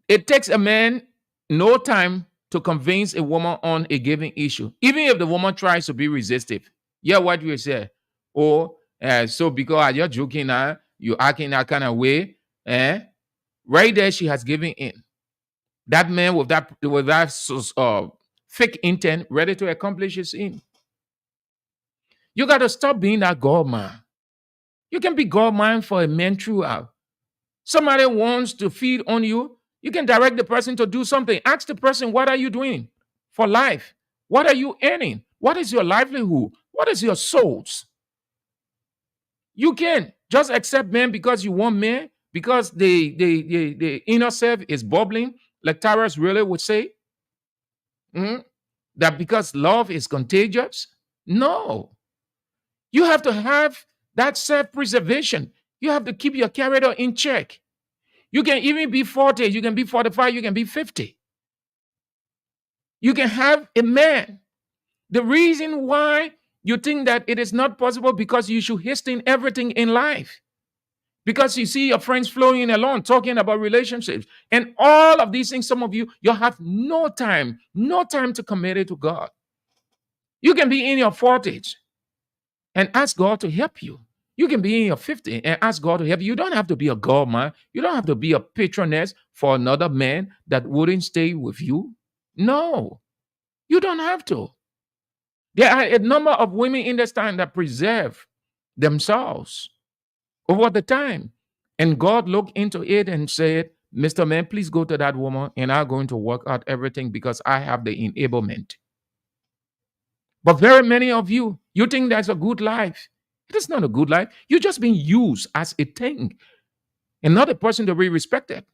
It takes a man no time to convince a woman on a given issue, even if the woman tries to be resistive. Yeah, what you say? Oh, so because you're joking now, you acting that kind of way, right there she has given in. That man with that fake intent, ready to accomplish his aim. You got to stop being that God man. You can be God man for a man throughout. Somebody wants to feed on you, you can direct the person to do something. Ask the person, what are you doing for life? What are you earning? What is your livelihood? What is your souls? You can just accept men because you want men, because the inner self is bubbling, like Tyrus really would say. That because love is contagious. No. You have to have that self-preservation. You have to keep your character in check. You can even be 40, you can be 45, you can be 50. You can have a man. The reason why you think that it is not possible because you should hasten everything in life. Because you see your friends flowing along, talking about relationships and all of these things. Some of you have no time to commit it to God. You can be in your 40s and ask God to help you. You can be in your 50s and ask God to help you. You don't have to be a God man. You don't have to be a patroness for another man that wouldn't stay with you. No, you don't have to. There are a number of women in this time that preserve themselves over the time. And God looked into it and said, Mr. Man, please go to that woman and I'm going to work out everything because I have the enablement. But very many of you, you think that's a good life. It is not a good life. You're just being used as a thing and not a person to be respected.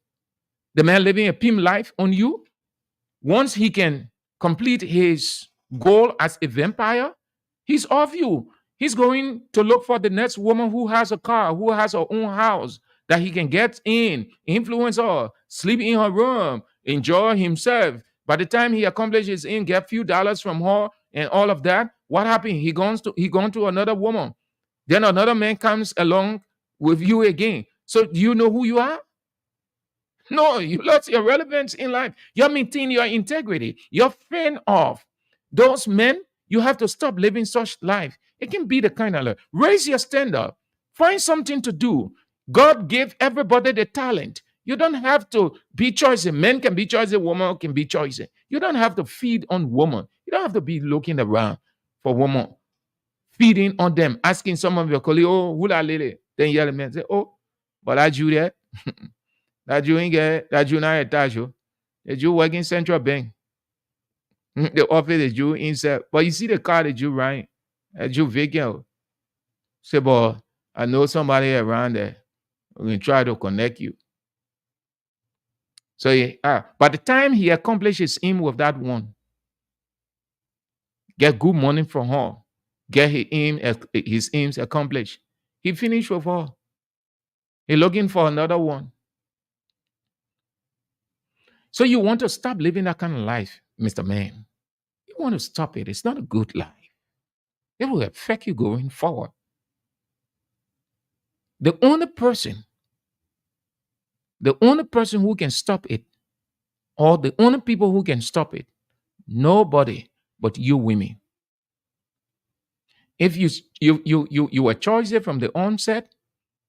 The man living a pimp life on you, once he can complete his goal as a vampire, he's off you. He's going to look for the next woman who has a car, who has her own house that he can get in, influence her, sleep in her room, enjoy himself. By the time he accomplishes in, get a few dollars from her and all of that, what happened? He gone to another woman. Then another man comes along with you again. So do you know who you are? No, you lost your relevance in life. You're maintaining your integrity. You're fend off. Those men, you have to stop living such life. It can be the kind of life. Raise your standard. Find something to do. God gave everybody the talent. You don't have to be choosy. Men can be choosy. Women can be choosy. You don't have to feed on women. You don't have to be looking around for women. Feeding on them. Asking some of your colleagues, oh, who la lady? Then yell at men say, oh, but I do that. That you ain't get that you not attached you. That you work in central bank. The office that you inside. But you see the car that you ride, that you vacant. Say, boy, I know somebody around there who can try to connect you. So by the time he accomplishes him with that one, get good money from her, get his aims accomplished. He finished with her. He looking for another one. So you want to stop living that kind of life, Mr. Man. You want to stop it. It's not a good life. It will affect you going forward. The only person who can stop it, or the only people who can stop it, nobody but you women. If you were chosen from the onset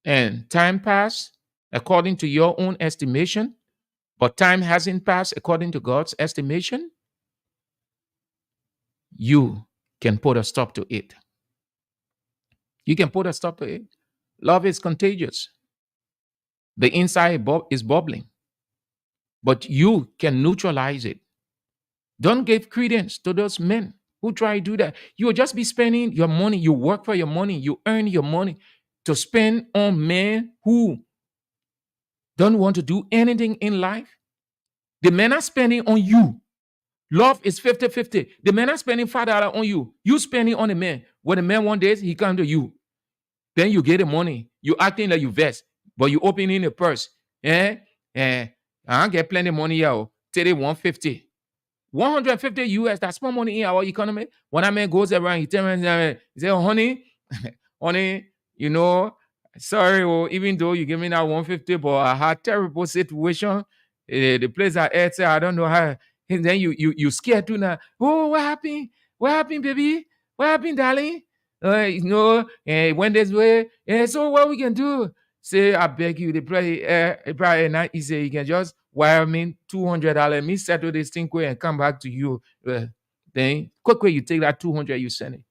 and time passed according to your own estimation, but time hasn't passed according to God's estimation, you can put a stop to it. You can put a stop to it. Love is contagious. The inside is bubbling, but you can neutralize it. Don't give credence to those men who try to do that. You'll just be spending your money. You work for your money. You earn your money to spend on men who don't want to do anything in life. The men are spending on you. Love is 50-50. The men are spending $5 on you. You spending on the man. When the man one day, he comes to you. Then you get the money. You acting like you vest, but you open in the purse. I get plenty of money here. Today 150. 150 US, that's more money in our economy. When a man goes around, he tells me, he says, honey, you know, sorry, even though you give me that 150, but I had terrible situation. The place I ate, I don't know how. And then you scared too now. Oh, what happened? What happened, baby? What happened, darling? Went this way. So what we can do? Say, I beg you, they probably not easy. You can just wire me $200. Me settle this thing quick and come back to you. Then quick, you take that 200, you send it.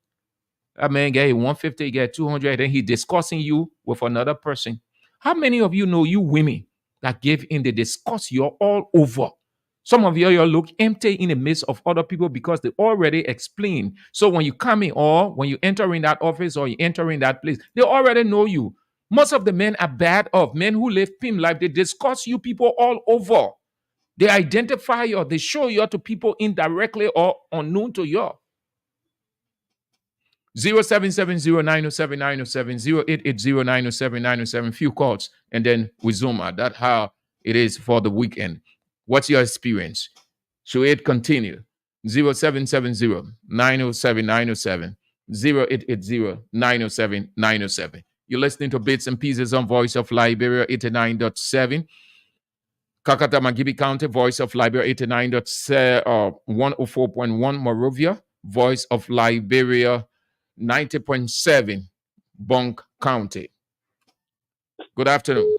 That man get 150, get 200, then he discussing you with another person. How many of you know you women that give in, they discuss you all over? Some of you look empty in the midst of other people because they already explained. So when you come in or when you enter in that office or you enter in that place, they already know you. Most of the men are bad off. Men who live pimp life, they discuss you people all over. They identify you, they show you to people indirectly or unknown to you. 0770-907-907, 0880-907-907. Few calls, and then we zoom out. That's how it is for the weekend. What's your experience? Should it continue? 0770-907-907, 0880-907-907. You're listening to Bits and Pieces on Voice of Liberia 89.7. Kakata Magibi County, Voice of Liberia 104.1. Morovia, Voice of Liberia 90.7. Bonk County. Good afternoon.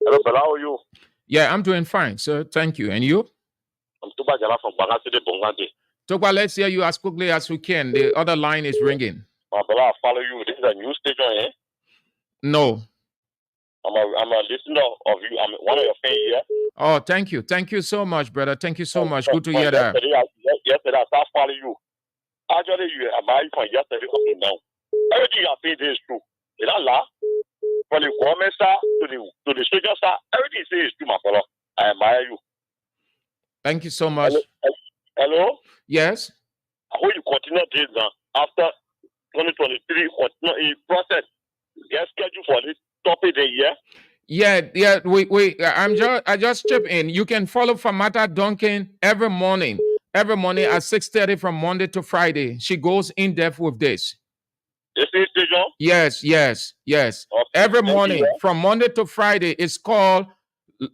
Hello, Bella, how are you? Yeah, I'm doing fine, sir. Thank you. And you? I'm Tuba Jala from Bagasi de Bongante. Toba, let's hear you as quickly as we can. The other line is ringing. Bella, I follow you. This is a new station, eh? No. I'm a listener of you. I'm one of your fans here. Oh, thank you. Thank you so much, brother. Thank you so much. Good to hear that. Yesterday, I started following you. Actually, you admire you from yesterday up to now. Everything you are saying is true. Is that lie? From the government side to the social side, everything you say is true, my brother. I admire you. Thank you so much. Hello? Yes? I hope you continue this now. After 2023, continue in process. Get scheduled for this topic the year. Yeah. I just chip in. You can follow Famata Duncan every morning at 6:30 from Monday to Friday. She goes in depth with this. Yes. Okay. Every morning from Monday to Friday, it's called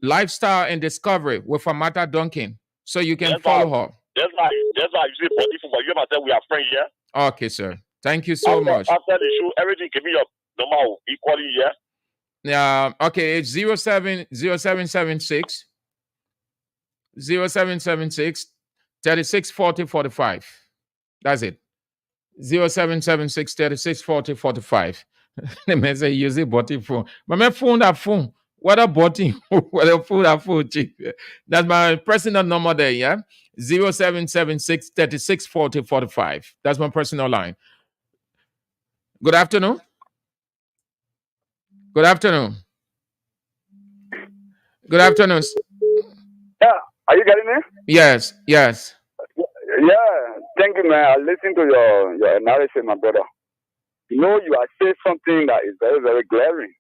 Lifestyle and Discovery with Famata Duncan. So you can follow her. That's why you say body for you myself. We are friends here. Okay, sir. Thank you so much. After the show, everything can be your normal equally here. Okay, it's 0776 36 40 45. That's it. 0776 36 40 45. The man say use it body phone. But my phone that phone. What a body? What a phone that phone chick. That's my personal number there, yeah. 0776 36 40 45. That's my personal line. Good afternoon. Good afternoon. Good afternoon. Yeah, are you getting me? Yes. Yeah, thank you, man. I listened to your analysis, my brother. You know, you are saying something that is very, very glaring.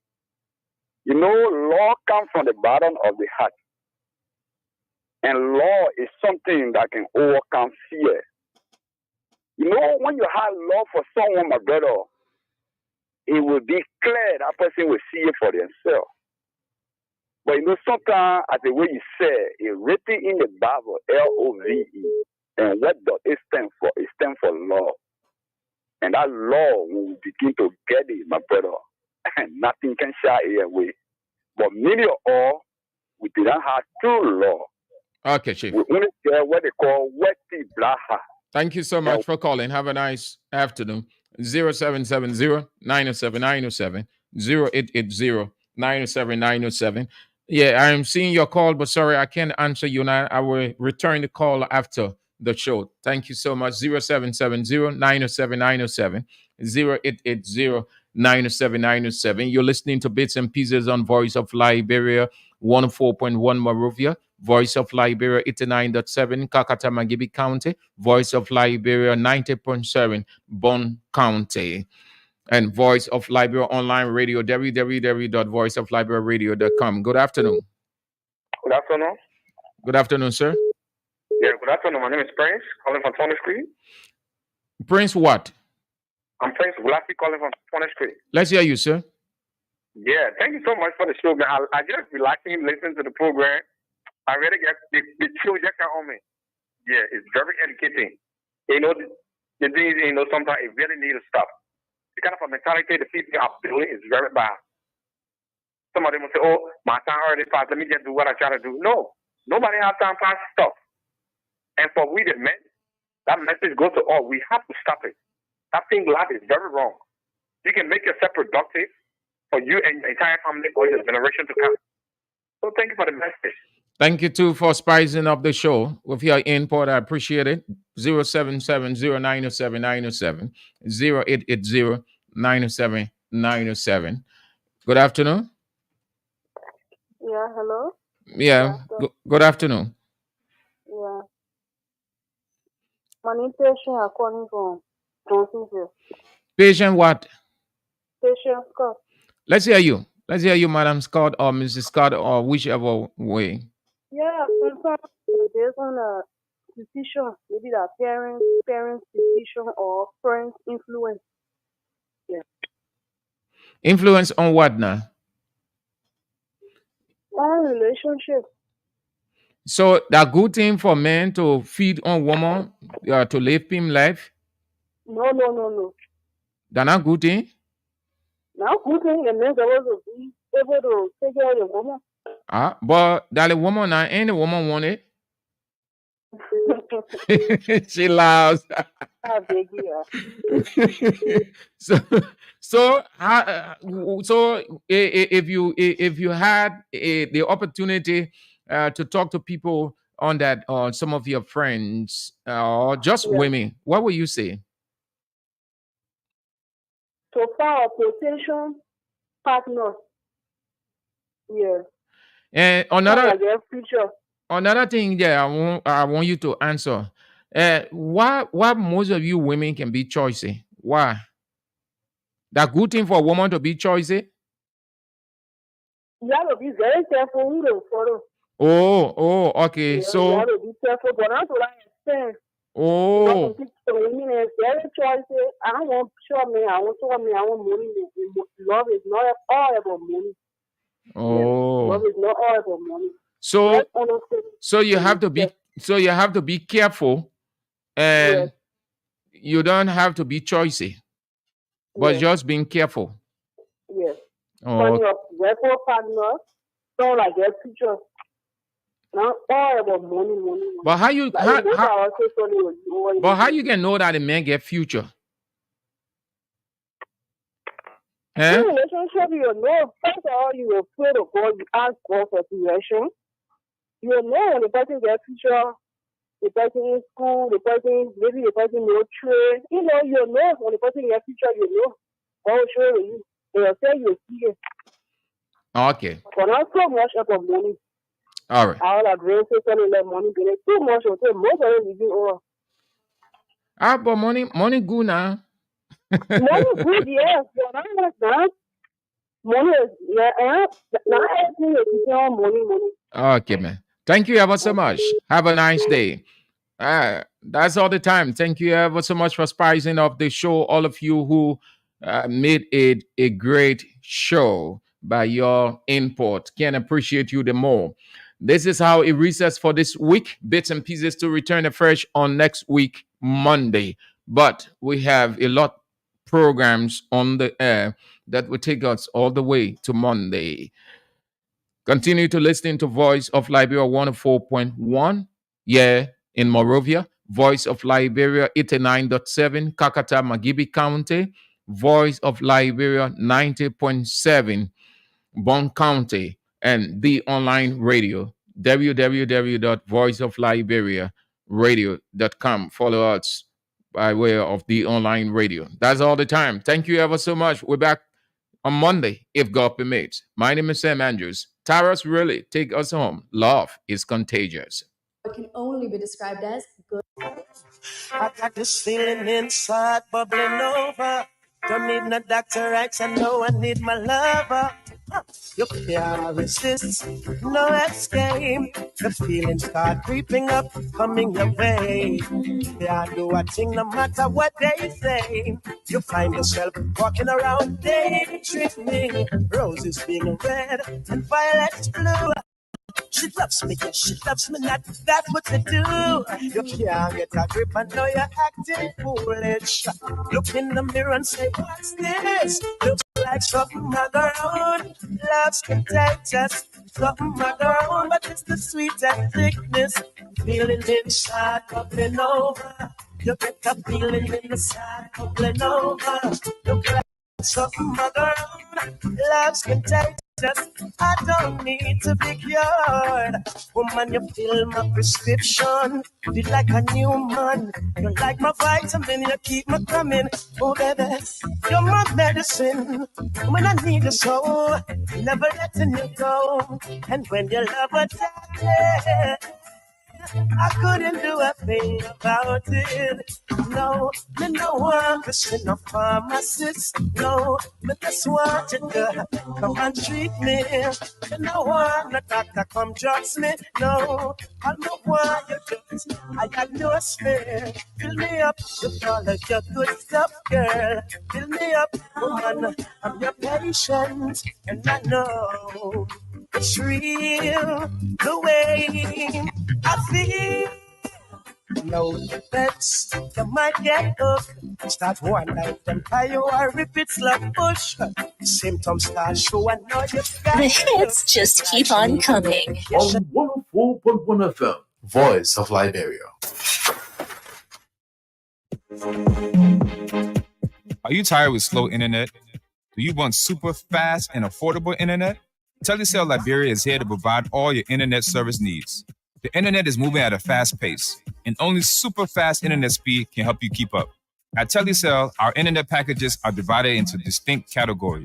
You know, law comes from the bottom of the heart. And law is something that can overcome fear. You know, when you have love for someone, my brother, it will be clear that person will see it for themselves. But you know, sometimes, as the way you say, it's written in the Bible, L-O-V-E. And what does it stand for? It stands for law. And that law, when we begin to get it, my brother, nothing can shy it away. But many of all, we did not have true law. Okay, Chief. We only get what they call wetty blaha. Thank you so much for calling. Have a nice afternoon. 0770 907 907 0880 907 907. Yeah, I am seeing your call, but sorry, I can't answer you now. I will return the call after the show. Thank you so much. 0770 907 907 0880 907 907. You're listening to Bits and Pieces on Voice of Liberia 104.1 Morovia, Voice of Liberia 89.7 Kakata Magibi County, Voice of Liberia 90.7 Bon County, and Voice of Liberia Online Radio, www.voiceofliberiaradio.com. Good afternoon. Good afternoon. Good afternoon, sir. Yeah, good afternoon. My name is Prince, calling from 20th Street. Prince what? I'm Prince Wulafi, calling from 20th Street. Let's hear you, sir. Yeah, thank you so much for the show, man. I just relaxing, listening to the program. I really get the chill just on me. Yeah, it's very educating. You know, the things, you know, sometimes it really needs to stop. The kind of a mentality the people are building is very bad. Some of them will say, oh, my time already passed. Let me just do what I try to do. No, nobody has time past stuff. And for we the men, that message goes to all. We have to stop it. That thing life is very wrong. You can make yourself productive for you and your entire family or your generation to come. So thank you for the message. Thank you too for spicing up the show with your input. I appreciate it. 0770-907-907, 0880-907-907. Good afternoon. Yeah, hello. Yeah, good afternoon. Yeah. My name is Patient. I'm calling from Johnsonville. Patient what? Patient Scott. Let's hear you. Let's hear you, Madam Scott or Mrs. Scott or whichever way. Yeah, sometimes based on a decision, maybe that parents' decision or friends' influence. Yeah. Influence on what now? Our relationship. So that good thing for men to feed on woman to live him life? No. That not good thing? Now, good thing, and then there was to be able to take care of the woman. But that the woman now ain't the woman want it. She laughs. I beg you. so if you had the opportunity to talk to people on that, or some of your friends, or just women, what would you say? So far, potential partner. Yeah. And another thing, I want you to answer. Why most of you women can be choosy? Why? That good thing for a woman to be choosy? You have to be very careful who you follow. Oh, okay. Yeah, you have to be careful, but not to that extent. Oh. Women very choicy. I don't want sure me. I want money. Love is not all about money. Oh. Love is not all about money. So you have to be careful, and you don't have to be choosy, but just being careful. Yes. Oh. Your record partner, don't like their future. Not all about money. But how you can know that a man get future? In relationship, you know, first of all, you will pray to God, you ask God for direction. You know when the person gets future, the person in school, maybe the person no trade. You know when the person gets future, you know. God will show you. They will tell you see it. Okay. But not so much about money. All right. All that rain selling that money, but it's too much. So most of it is giving over. But money good now. Money good, yes. But not that. Money is not everything is depending on money. Okay, man. Thank you ever so much. Have a nice day. That's all the time. Thank you ever so much for spicing up the show. All of you who made it a great show by your input. Can appreciate you the more. This is how it resets for this week. Bits and pieces to return afresh on next week, Monday. But we have a lot programs on the air that will take us all the way to Monday. Continue to listen to Voice of Liberia 104.1. Yeah, in Morovia. Voice of Liberia 89.7, Kakata, Magibi County. Voice of Liberia 90.7, Bon County. And the online radio, www.voiceofliberiaradio.com. Follow us by way of the online radio. That's all the time. Thank you ever so much. We're back on Monday, if God permits. My name is Sam Andrews. Tara's really take us home. Love is contagious. It can only be described as good. I got this feeling inside bubbling over. Don't need no doctor, right? I know I need my lover. You can't resist, no escape. The feelings start creeping up, coming your way. Can't do a thing no matter what they say. You find yourself walking around daydreaming. Roses being red and violets blue. She loves me, yes, she loves me not. That's what you do. You can't get a grip, I know you're acting foolish. Look in the mirror and say, what's this? Looks like something I got. Love's contagious, something I got. But it's the sweetest sickness. Feeling inside, bubbling over. You get a feeling in the side, bubbling over. Look like something I got. Love's contagious. I don't need to be cured. Woman, you fill my prescription. Feel like a new man. You're like my vitamin, you keep me coming. Oh, baby, you're my medicine. When I need you so, never letting you go. And when you love a darkness, I couldn't do a thing about it. No, me no want to see no pharmacist. No, me just want you to come and treat me. Me no want no doctor come drugs me. No, I no want you just diagnose me. Fill me up with all of your good stuff, girl. Fill me up, woman. I'm your patient, and I know it's real the way I feel. No defense, you might get hooked. Start one night, then tie you or rip it like push. Symptoms start showing, now you got The hits just keep on coming. On 104.1 FM, Voice of Liberia. Are you tired with slow internet? Do you want super fast and affordable internet? Telecel Liberia is here to provide all your internet service needs. The internet is moving at a fast pace, and only super fast internet speed can help you keep up. At Telecel, our internet packages are divided into distinct categories.